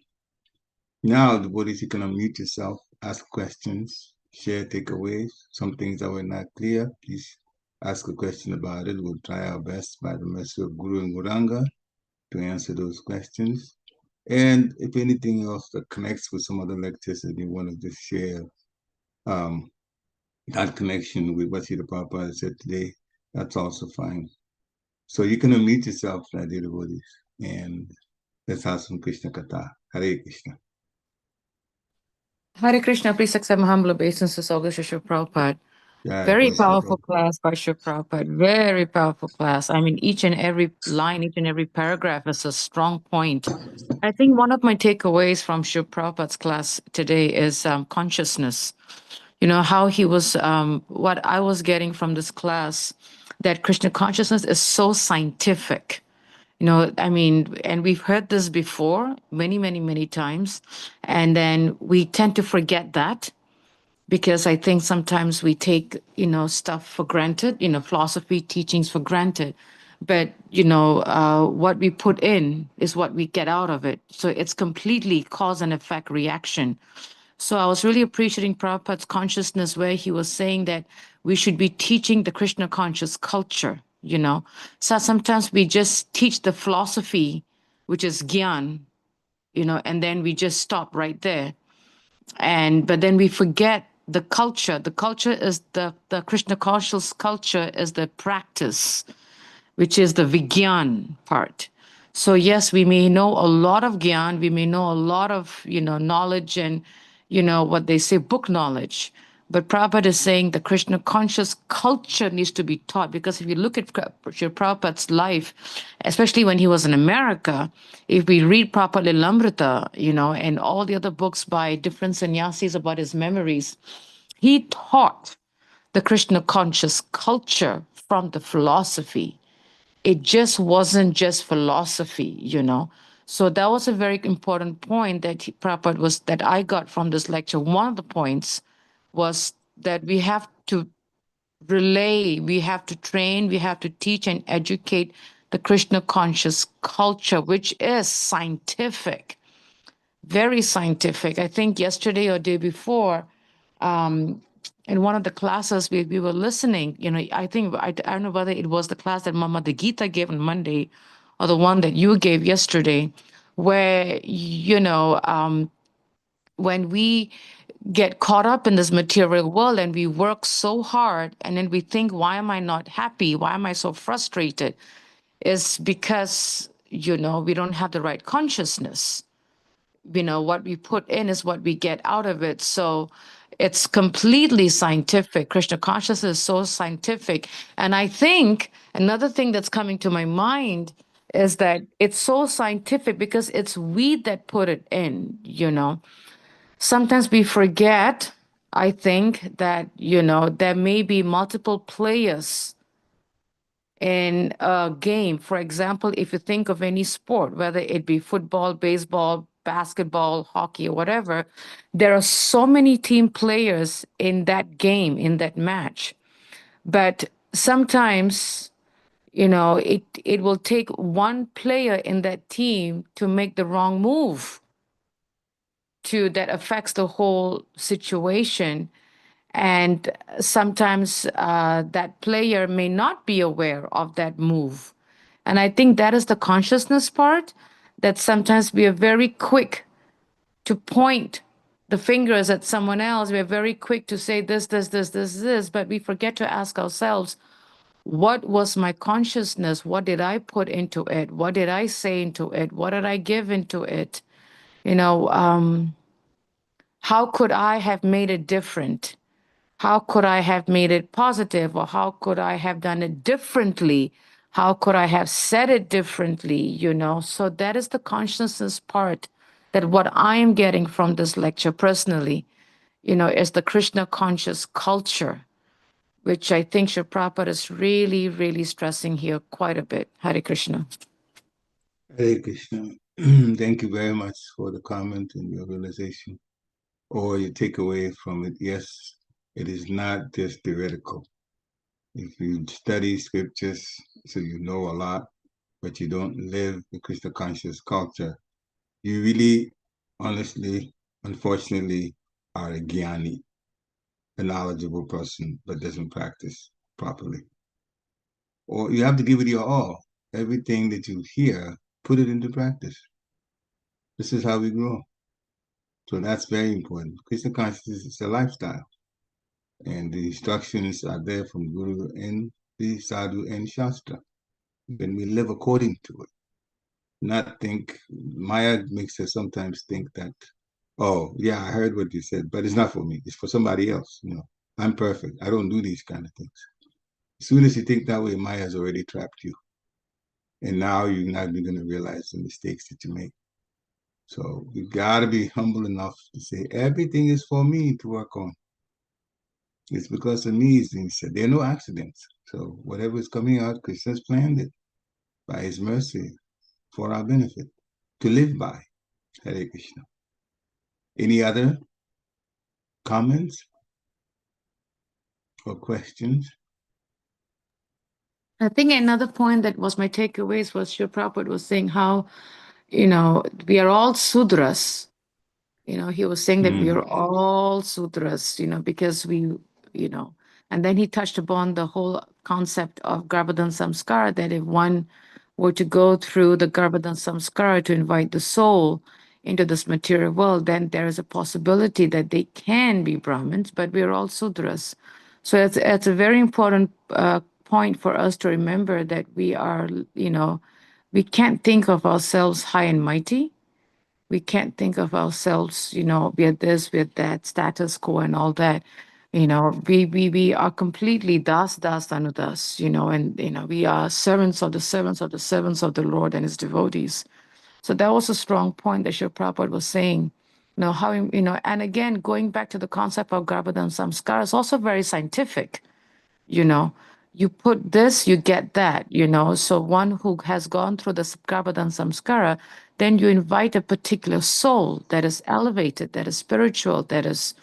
Now, devotees, you can unmute yourself, ask questions, share takeaways. Some things that were not clear, please ask a question about it. We'll try our best by the mercy of Guru and Guranga to answer those questions. And if anything else that connects with some other lectures that you want to just share, that connection with what Śrīla Prabhupada said today, that's also fine. So you can unmute yourself, dear devotees, and let's have some Krishna Katha. Hare Krishna. Hare Krishna, please accept my humble obeisances of the Śrīla Prabhupada. Yeah, Very Krishna powerful Prabhupada. class by Śrīla Prabhupada. Very powerful class. I mean, each and every line, each and every paragraph is a strong point. I think one of my takeaways from Śrīla Prabhupada's class today is consciousness. You know, how he was, what I was getting from this class, that Krishna consciousness is so scientific. You know, I mean, and we've heard this before many, many, many times. And then we tend to forget that because I think sometimes we take, you know, stuff for granted, you know, philosophy teachings for granted. But, you know, what we put in is what we get out of it. So it's completely cause and effect reaction. So I was really appreciating Prabhupada's consciousness where he was saying that we should be teaching the Krishna conscious culture, you know. So sometimes we just teach the philosophy, which is gyan, you know, and then we just stop right there. But then we forget the culture. The culture is the Krishna conscious culture is the practice, which is the vigyan part. So yes, we may know a lot of gyan, we may know a lot of, you know, knowledge and, you know, what they say, book knowledge. But Prabhupada is saying the Krishna conscious culture needs to be taught, because if you look at Prabhupada's life, especially when he was in America, if we read Prabhupada Lilamrita, you know, and all the other books by different sannyasis about his memories, he taught the Krishna conscious culture from the philosophy. It just wasn't just philosophy, you know. So that was a very important point that Prabhupada was, that I got from this lecture. One of the points was that we have to relay, we have to train, we have to teach and educate the Krishna conscious culture, which is scientific, very scientific. I think yesterday or day before, in one of the classes we were listening, you know, I think, I don't know whether it was the class that Mama the Gita gave on Monday or the one that you gave yesterday, where, you know, when we get caught up in this material world and we work so hard and then we think, why am I not happy? Why am I so frustrated? Is because, you know, we don't have the right consciousness. You know, what we put in is what we get out of it. So it's completely scientific. Krishna consciousness is so scientific. And I think another thing that's coming to my mind is that it's so scientific because it's we that put it in, you know. Sometimes we forget, I think, that, you know, there may be multiple players in a game. For example, if you think of any sport, whether it be football, baseball, basketball, hockey, or whatever, there are so many team players in that game, in that match. But sometimes, you know, it will take one player in that team to make the wrong move that affects the whole situation. And sometimes that player may not be aware of that move. And I think that is the consciousness part, that sometimes we are very quick to point the fingers at someone else. We're very quick to say this, but we forget to ask ourselves, what was my consciousness? What did I put into it? What did I say into it? What did I give into it? You know, how could I have made it different? How could I have made it positive? Or how could I have done it differently? How could I have said it differently? You know, so that is the consciousness part, that what I am getting from this lecture personally, you know, is the Krishna conscious culture, which I think Śrīla Prabhupada is really, really stressing here quite a bit. Hare Krishna. Hare Krishna. Thank you very much for the comment and your realization or your takeaway from it. Yes, it is not just theoretical. If you study scriptures, so you know a lot, but you don't live the Krishna conscious culture, you really honestly, unfortunately, are a jnani, a knowledgeable person, but doesn't practice properly. Or you have to give it your all. Everything that you hear, put it into practice. This is how we grow. So that's very important. Krishna consciousness is a lifestyle. And the instructions are there from Guru and the Sadhu and Shastra. When we live according to it. Not think, Maya makes us sometimes think that, oh, yeah, I heard what you said, but it's not for me. It's for somebody else. I'm perfect. I don't do these kind of things. As soon as you think that way, Maya's already trapped you. And now you're not even going to realize the mistakes that you make. So you got to be humble enough to say, everything is for me to work on. It's because of me, as he said. There are no accidents. So whatever is coming out, Krishna's planned it by his mercy for our benefit to live by. Hare Krishna. Any other comments or questions? I think another point that was my takeaways was Srila Prabhupada was saying how, we are all Sudras. He was saying that we are all Sudras, because and then he touched upon the whole concept of Garbhadan Samskara, that if one were to go through the Garbhadan Samskara to invite the soul into this material world, then there is a possibility that they can be Brahmins, but we are all Sudras. So it's a very important point for us to remember that we are, we can't think of ourselves high and mighty. We can't think of ourselves, we're this, we're that, status quo and all that. We are completely das anudas, and we are servants of the servants of the servants of the Lord and his devotees. So that was a strong point that Srila Prabhupada was saying. How, and again, going back to the concept of Garbhadan Samskara is also very scientific. You put this, you get that, So one who has gone through the Garbhadan Samskara, then you invite a particular soul that is elevated, that is spiritual, that is,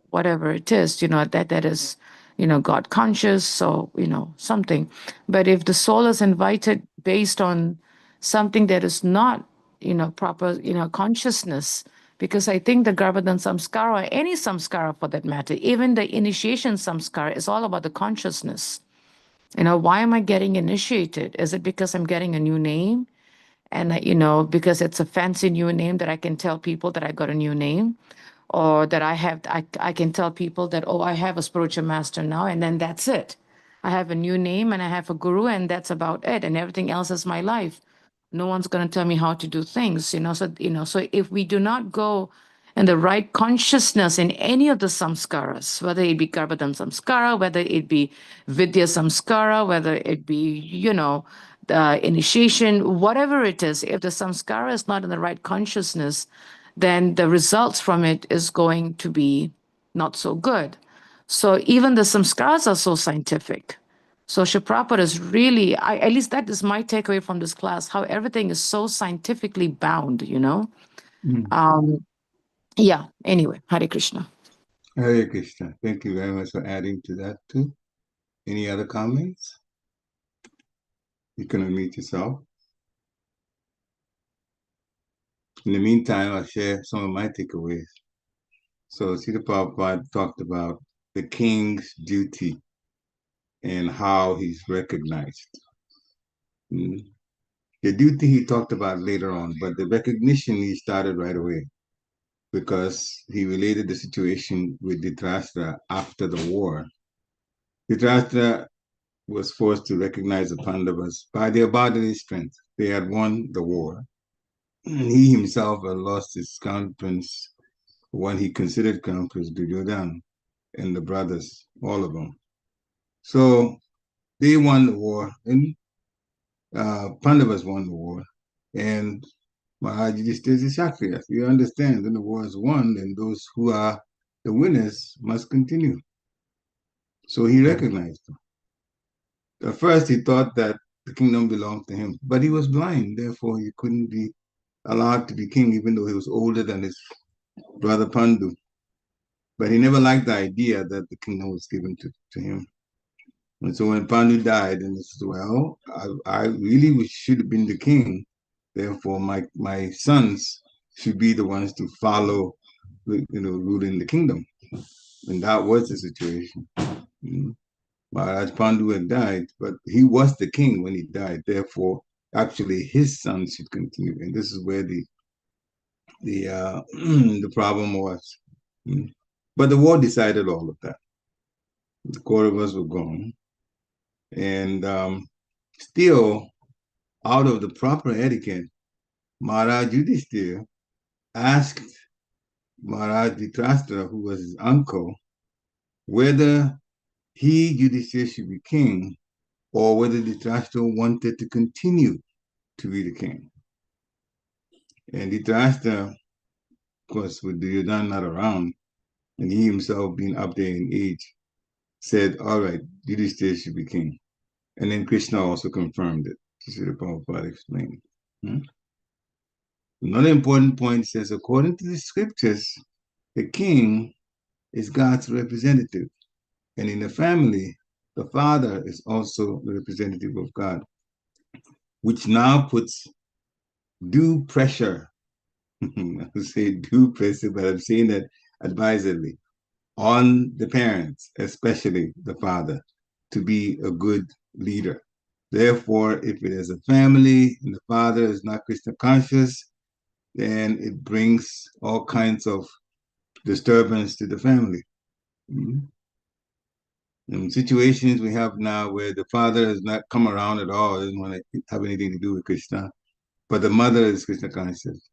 whatever it is, that is, God conscious, so, something. But if the soul is invited based on something that is not, proper, consciousness, because I think the Garbhadan Samskara, or any Samskara for that matter, even the initiation Samskara, is all about the consciousness. Why am I getting initiated? Is it because I'm getting a new name? And, because it's a fancy new name that I can tell people that I got a new name? Or that I can tell people that, oh, I have a spiritual master now, and then that's it. I have a new name and I have a guru, and that's about it. And everything else is my life. No one's going to tell me how to do things, So if we do not go in the right consciousness in any of the samskaras, whether it be Garbhadan Samskara, whether it be Vidya Samskara, whether it be, the initiation, whatever it is, if the samskara is not in the right consciousness, then the results from it is going to be not so good. So even the samskaras are so scientific. So Śrīla Prabhupada is really, at least that is my takeaway from this class, how everything is so scientifically bound, Yeah, anyway, Hare Krishna. Hare Krishna. Thank you very much for adding to that too. Any other comments? You can unmute yourself. In the meantime, I'll share some of my takeaways. So Srila Prabhupada talked about the king's duty and how he's recognized. The duty he talked about later on, but the recognition he started right away because he related the situation with Dhritarashtra after the war. Dhritarashtra was forced to recognize the Pandavas by their bodily strength. They had won the war. He himself had lost his crown prince, one he considered crown prince, Duryodhana, and the brothers, all of them. So they won the war, and Pandavas won the war, and Mahārāja Yudhiṣṭhira is a Kshatriya. You understand, when the war is won, then those who are the winners must continue. So he recognized them. At first, he thought that the kingdom belonged to him, but he was blind. Therefore, he couldn't be allowed to be king, even though he was older than his brother Pandu. But he never liked the idea that the kingdom was given to him. And so when Pandu died, and he said, well, I really should have been the king. Therefore, my sons should be the ones to follow, ruling the kingdom. And that was the situation. Mahārāja Pandu had died, but he was the king when he died. Therefore, actually, his son should continue. And this is where the problem was. But the war decided all of that. The Kauravas were gone. And still, out of the proper etiquette, Mahārāja Yudhiṣṭhira asked Mahārāja Yudhiṣṭhira, who was his uncle, whether he, Yudhiṣṭhira, should be king, or whether Dhritarashtra wanted to continue to be the king. And Dhritarashtra, of course, with Duryodhana not around, and he himself being up there in age, said, all right, Yudhiṣṭhira should be king. And then Krishna also confirmed it. Srila Prabhupada explained. Another important point says, according to the scriptures, the king is God's representative. And in the family, the father is also the representative of God, which now puts due pressure, I would say due pressure, but I'm saying that advisedly, on the parents, especially the father, to be a good leader. Therefore, if it is a family and the father is not Krishna conscious, then it brings all kinds of disturbance to the family. In situations we have now where the father has not come around at all, doesn't want to have anything to do with Krishna, but the mother is Krishna conscious.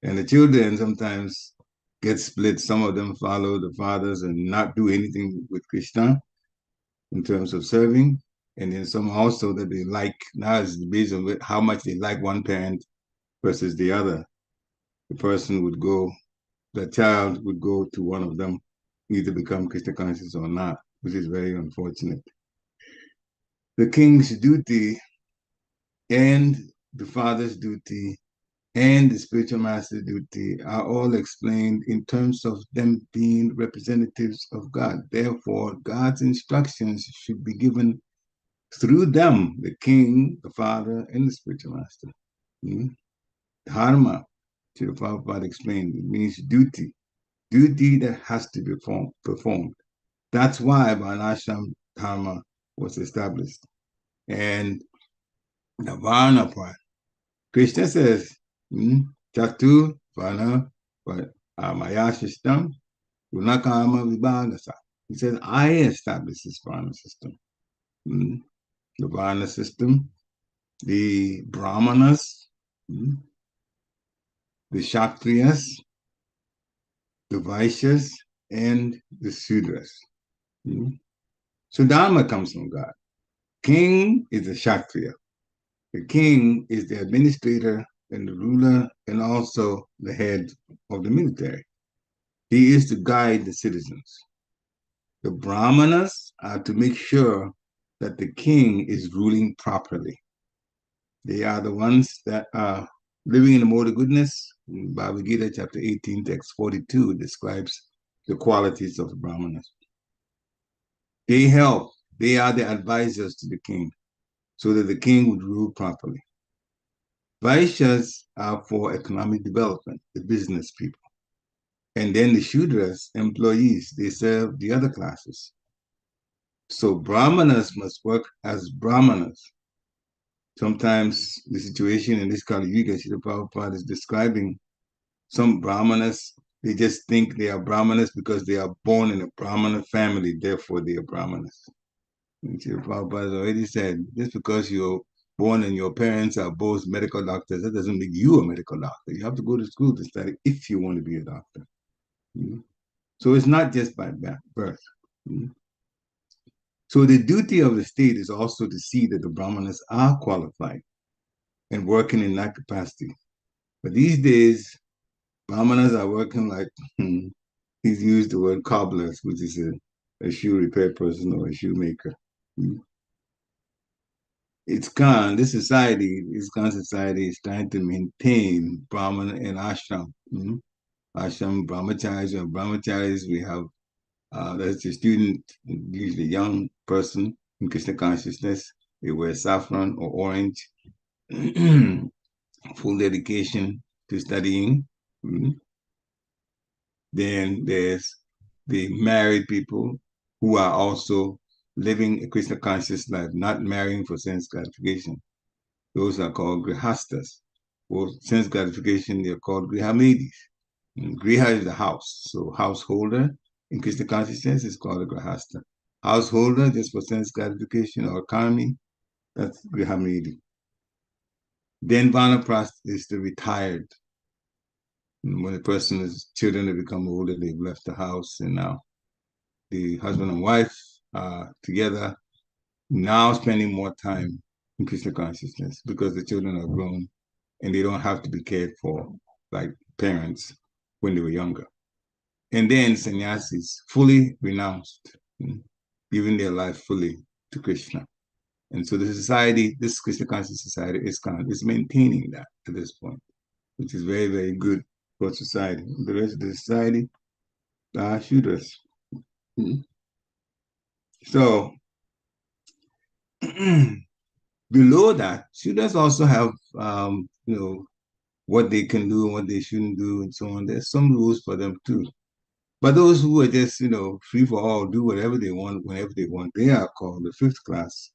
And the children sometimes get split. Some of them follow the fathers and not do anything with Krishna in terms of serving. And then some also that they like, now it's based on how much they like one parent versus the other. The person would go, the child would go to one of them, either become Krishna conscious or not, which is very unfortunate. The king's duty and the father's duty and the spiritual master's duty are all explained in terms of them being representatives of God. Therefore, God's instructions should be given through them, the king, the father, and the spiritual master. Dharma, Srila Prabhupada explained, it means duty that has to be performed. That's why Varnashram Dharma was established. And the Varna part, Krishna says, Chatu Varna Maya Shishtam Gunakama Vibhagasa. He says, I established this Varna system. The Varna system, the Brahmanas, the Kshatriyas, the Vaishyas, and the Sudras. So Dharma comes from God. King is a Kshatriya. The king is the administrator and the ruler and also the head of the military. He is to guide the citizens. The Brahmanas are to make sure that the king is ruling properly. They are the ones that are living in the mode of goodness. In Bhagavad Gita, chapter 18, text 42, describes the qualities of the Brahmanas. They help. They are the advisors to the king so that the king would rule properly. Vaishyas are for economic development, the business people. And then the Shudras, employees, they serve the other classes. So Brahmanas must work as Brahmanas. Sometimes the situation in this Kali Yuga, Srila Prabhupada is describing some Brahmanas, they just think they are Brahmanas because they are born in a Brahmana family, therefore they are Brahmanas. And Srila Prabhupada has already said, just because you're born and your parents are both medical doctors, that doesn't make you a medical doctor. You have to go to school to study if you want to be a doctor. So it's not just by birth. So the duty of the state is also to see that the Brahmanas are qualified and working in that capacity. But these days, Brahmanas are working like, he's used the word cobblers, which is a shoe repair person or a shoemaker. This society is trying to maintain Brahmana and ashram. Ashram, brahmacharis, and brahmacharis, we have, that's a student, usually a young person in Krishna consciousness. They wear saffron or orange, full dedication to studying. Then there's the married people who are also living a Krishna conscious life, not marrying for sense gratification. Those are called grihastas. For sense gratification, they're called grihamedis. Griha is the house. So householder in Krishna consciousness is called a grihasta. Householder just for sense gratification or karmi, that's grihamedi. Then vanaprastha is the retired. When a person is children have become older, they've left the house, and now the husband and wife are together, now spending more time in Krishna consciousness because the children are grown and they don't have to be cared for like parents when they were younger. And then sannyasis fully renounced, giving their life fully to Krishna. And so the society, this Krishna conscious society is maintaining that at this point, which is very, very good for society. The rest of the society are Shudras. So below that, Shudras also have, what they can do and what they shouldn't do and so on. There's some rules for them too. But those who are just, free for all, do whatever they want, whenever they want, they are called the fifth class,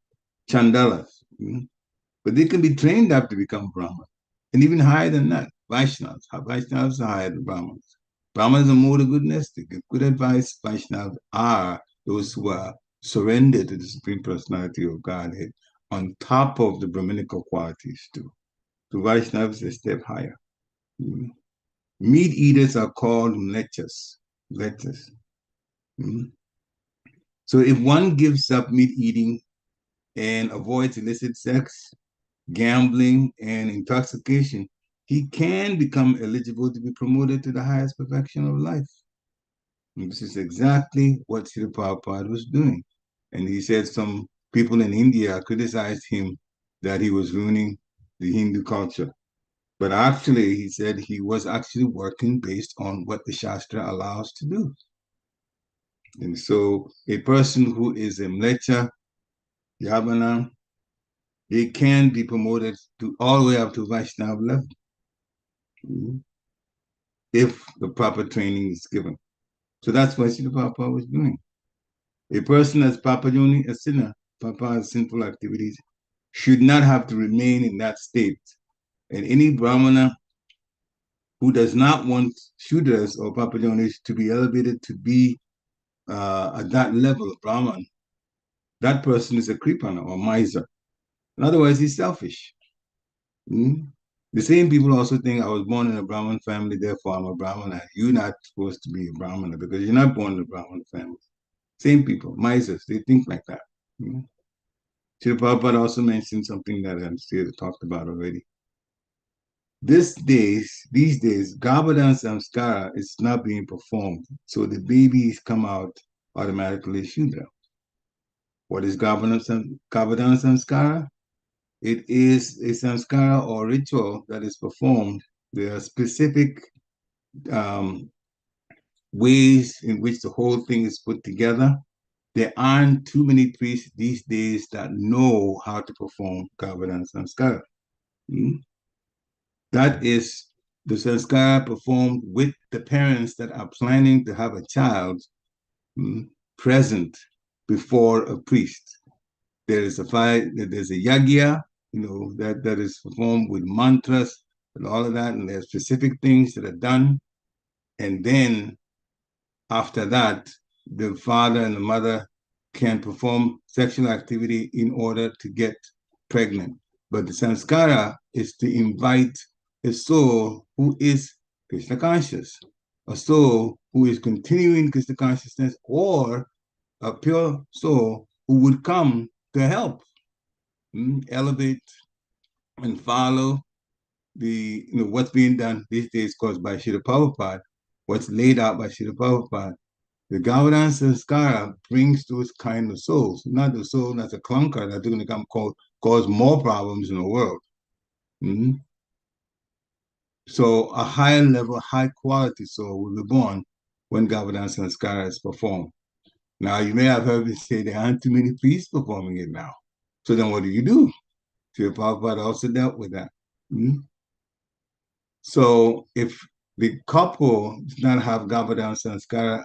Chandalas. But they can be trained up to become Brahman. And even higher than that, Vaishnavas. Vaishnavas are higher than Brahmins. Brahmins are more to goodness. They give good advice. Vaishnavas are those who are surrendered to the Supreme Personality of Godhead on top of the Brahminical qualities too. So Vaishnavas is a step higher. Meat eaters are called mlechas. So if one gives up meat eating and avoids illicit sex, gambling, and intoxication, he can become eligible to be promoted to the highest perfection of life. And this is exactly what Śrīla Prabhupada was doing. And he said some people in India criticized him that he was ruining the Hindu culture. But actually, he said he was actually working based on what the Shastra allows to do. And so a person who is a mlecha, yavana, they can be promoted to all the way up to Vaishnava level if the proper training is given. So that's what Śrīla Prabhupada was doing. A person that's papayoni, a sinner, papa has sinful activities, should not have to remain in that state. And any Brahmana who does not want Shudras or papayonis to be elevated to be at that level of Brahman, that person is a kripana or miser. In other words, he's selfish. The same people also think I was born in a Brahmin family, therefore I'm a Brahmana. You're not supposed to be a Brahmana because you're not born in a Brahmin family. Same people, misers, they think like that. Śrīla Prabhupada also mentioned something that I'm still talked about already. These days, Garbhadan Samskara is not being performed, so the babies come out automatically Shudra. What is Garbhadan Samskara? It is a samskara or ritual that is performed. There are specific ways in which the whole thing is put together. There aren't too many priests these days that know how to perform Garbhadan Samskara. That is the samskara performed with the parents that are planning to have a child present before a priest. There's a yagya, that is performed with mantras and all of that, and there's specific things that are done. And then after that, the father and the mother can perform sexual activity in order to get pregnant. But the samskara is to invite a soul who is Krishna conscious, a soul who is continuing Krishna consciousness, or a pure soul who would come to help elevate and follow the what's being done these days caused by Śrīla Prabhupada, what's laid out by Śrīla Prabhupada. The Garbhadan Samskara brings those kind of souls, not the soul that's a clunker that's going to come cause more problems in the world. So a high level, high quality soul will be born when Garbhadan Samskara is performed. Now, you may have heard me say there aren't too many priests performing it now. So then what do? Śrīla Prabhupada also dealt with that. So if the couple does not have Gavardhan Sanskara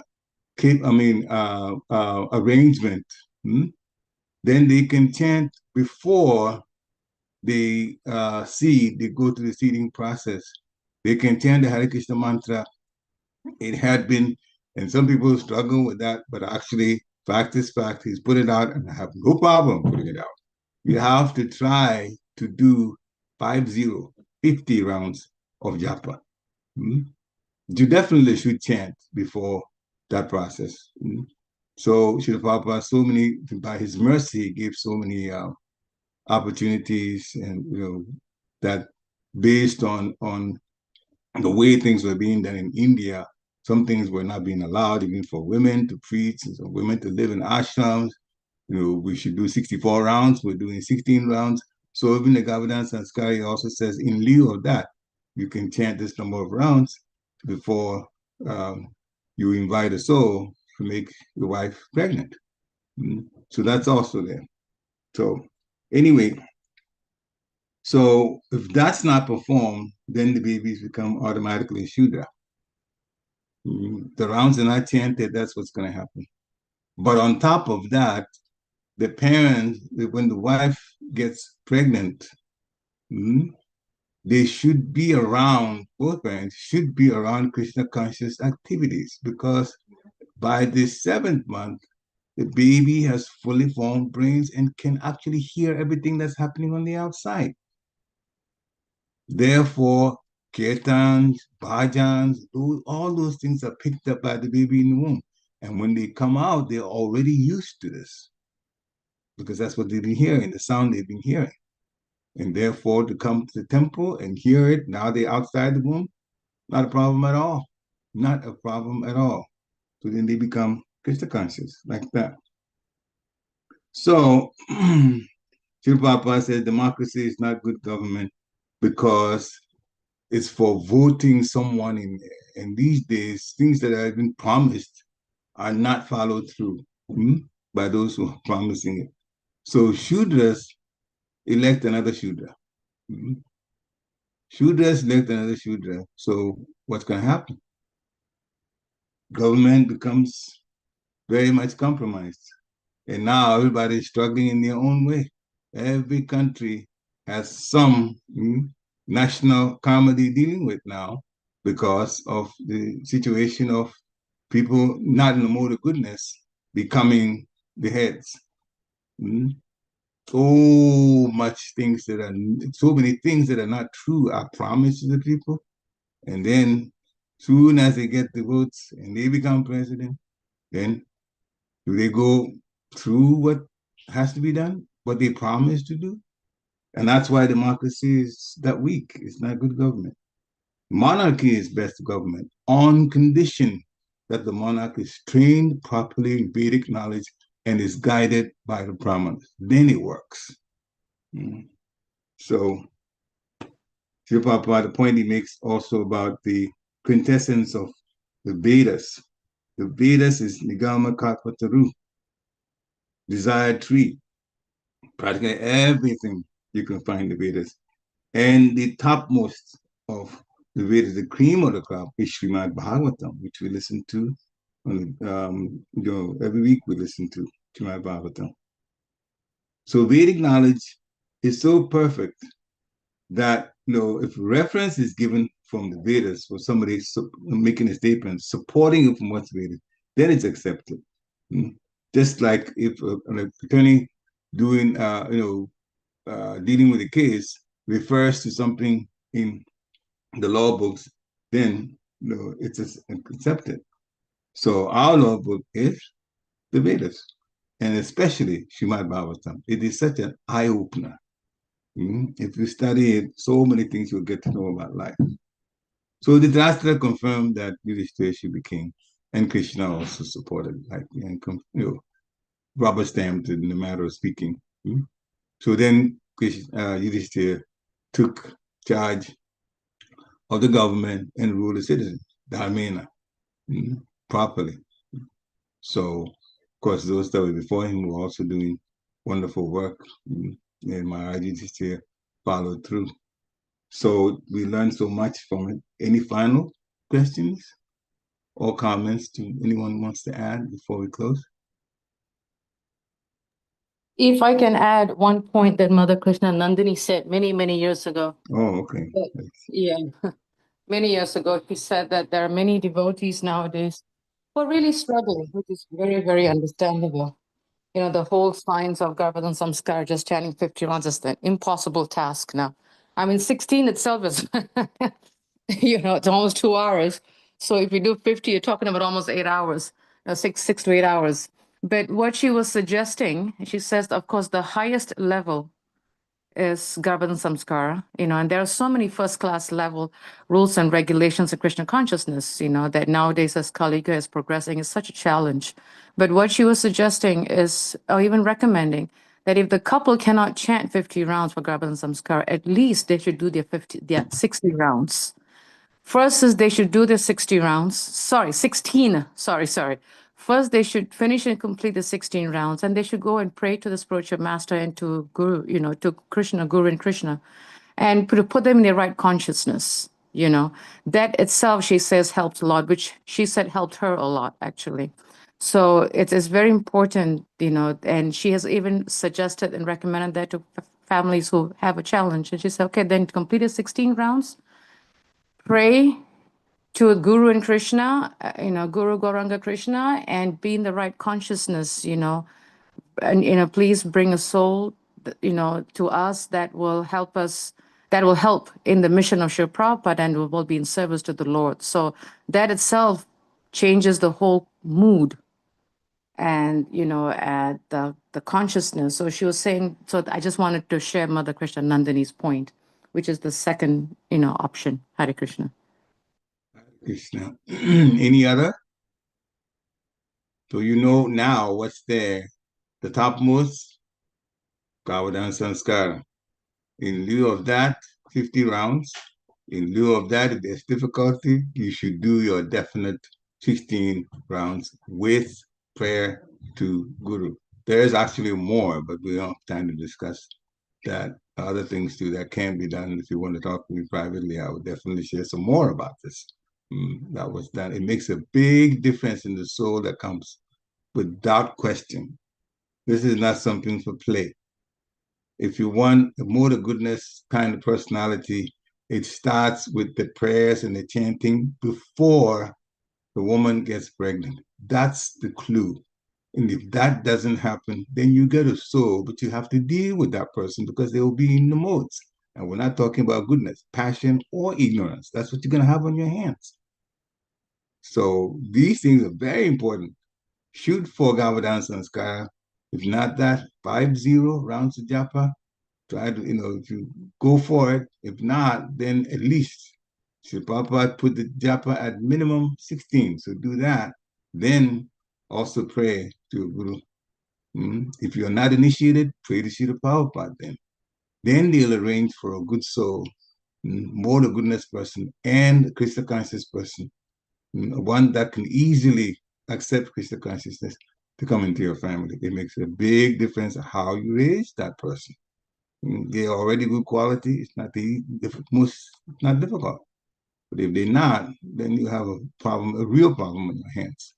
arrangement, then they can chant before they seed, they go through the seeding process. They can chant the Hare Krishna mantra. It had been, and some people struggle with that, but actually, fact is fact. He's put it out, and I have no problem putting it out. You have to try to do 50 rounds of japa. You definitely should chant before that process. So Srila Prabhupada, by his mercy, he gave so many opportunities, and that based on the way things were being done in India, some things were not being allowed, even for women to preach, and for women to live in ashrams. We should do 64 rounds. We're doing 16 rounds. So even the Gavardhan Sanskara also says, in lieu of that, you can chant this number of rounds before you invite a soul to make your wife pregnant. So that's also there. So anyway, so if that's not performed, then the babies become automatically Shudra. The rounds are not chanted, that's what's going to happen. But on top of that, the parents, when the wife gets pregnant, they should be around, both parents should be around Krishna conscious activities, because by the 7th month, the baby has fully formed brains and can actually hear everything that's happening on the outside. Therefore, kirtans, bhajans, all those things are picked up by the baby in the womb. And when they come out, they're already used to this, because that's what they've been hearing, the sound they've been hearing. And therefore, to come to the temple and hear it, now they're outside the womb, not a problem at all. Not a problem at all. So then they become Krishna conscious, like that. So, Srila Prabhupada said democracy is not good government because it's for voting someone in there. And these days, things that have been promised are not followed through by those who are promising it. So Shudras elect another Shudra. Shudras elect another Shudra. So what's going to happen? Government becomes very much compromised. And now everybody is struggling in their own way. Every country has some national karma they're dealing with now because of the situation of people not in the mode of goodness becoming the heads. So many things that are not true are promised to the people. And then soon as they get the votes and they become president, then do they go through what has to be done, what they promised to do? And that's why democracy is that weak. It's not good government. Monarchy is best government on condition that the monarch is trained properly in Vedic knowledge and is guided by the Brahmanas. Then it works. So, Srila Prabhupada, the point he makes also about the quintessence of the Vedas. The Vedas is Nigama Kalpataru, desired tree. Practically everything you can find in the Vedas. And the topmost of the Vedas, the cream of the crop, is Srimad Bhagavatam, which we listen to every week. We listen to Srimad Bhagavatam. So Vedic knowledge is so perfect that if reference is given from the Vedas for somebody making a statement supporting it from what's Vedic, then it's accepted. Just like if an attorney doing dealing with a case refers to something in the law books, then it's accepted. So our law book is the Vedas, and especially Srimad Bhagavatam. It is such an eye-opener. If you study it, so many things you'll get to know about life. So the Dhritarashtra confirmed that Yudhiṣṭhira should be king, and Krishna also supported, and rubber stamped in the matter of speaking. So then Yudhiṣṭhira took charge of the government and ruled the citizens, dharmeṇa, properly. So, of course, those that were before him were also doing wonderful work, and Mahārāja Yudhiṣṭhira followed through. So we learned so much from it. Any final questions or comments to anyone wants to add before we close? If I can add one point that Mother Krishna Nandini said many, many years ago. Oh, okay. Yeah, many years ago, she said that there are many devotees nowadays who are really struggling, which is very, very understandable. You know, the whole science of Garbhadan Samskar, just chanting 50 rounds is an impossible task now. I mean, 16 itself is, it's almost 2 hours. So if you do 50, you're talking about almost 8 hours, 6 to 8 hours. But what she was suggesting, she says, of course, the highest level is Garbhadan Samskara, and there are so many first-class level rules and regulations of Krishna consciousness, that nowadays as Kali Yuga is progressing is such a challenge. But what she was suggesting is, or even recommending, that if the couple cannot chant 50 rounds for Garbhadan Samskara, at least they should do their 60 rounds. First is they should do their 60 rounds. 16. Sorry. First, they should finish and complete the 16 rounds, and they should go and pray to the spiritual master and to Guru, to Krishna, Guru and Krishna, and put them in the right consciousness. That itself, she says, helped a lot, which she said helped her a lot, actually. So it is very important, and she has even suggested and recommended that to families who have a challenge. And she said, okay, then complete the 16 rounds, pray to a Guru and Krishna, Guru Gauranga Krishna, and be in the right consciousness, and, please bring a soul, to us that will help in the mission of Śrīla Prabhupada and will be in service to the Lord. So that itself changes the whole mood and, the consciousness. So she was saying, so I just wanted to share Mother Krishna Nandini's point, which is the second, option. Hare Krishna. Krishna. Any other? So now what's there. The topmost, Garbhadan Samskara. In lieu of that, 50 rounds. In lieu of that, if there's difficulty, you should do your definite 16 rounds with prayer to Guru. There is actually more, but we don't have time to discuss that. Other things too that can be done. If you want to talk to me privately, I would definitely share some more about this. That was done. It makes a big difference in the soul that comes without question. This is not something for play. If you want a more to goodness kind of personality, it starts with the prayers and the chanting before the woman gets pregnant. That's the clue. And if that doesn't happen, then you get a soul, but you have to deal with that person because they will be in the modes. And we're not talking about goodness, passion, or ignorance. That's what you're going to have on your hands. So these things are very important. Shoot for Garbhadan Samskara. If not that, 50 rounds of japa. Try to, if you go for it. If not, then at least Śrīla Prabhupada put the japa at minimum 16. So do that. Then also pray to Guru. If you're not initiated, pray to Śrīla Prabhupada then. Then they'll arrange for a good soul, more the goodness person and a Krishna conscious person, one that can easily accept Krishna consciousness to come into your family. It makes a big difference how you raise that person. They're already good quality. It's not not difficult. But if they're not, then you have a problem, a real problem on your hands,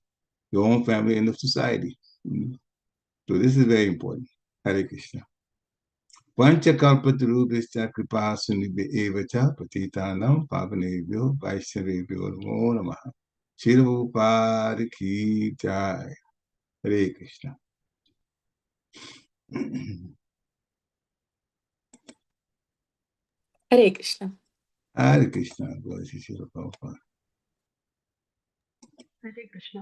your own family and the society. So this is very important. Hare Krishna. Panchakalpatarubhishcha kripa sunibhya evacha patitanam pavanebhyo vaishnavebhyo namo namaha. Śrīla Prabhupada ki jai. Hare Krishna. Hare Krishna. Hare Krishna. Glory to Śrīla Prabhupada. Hare Krishna.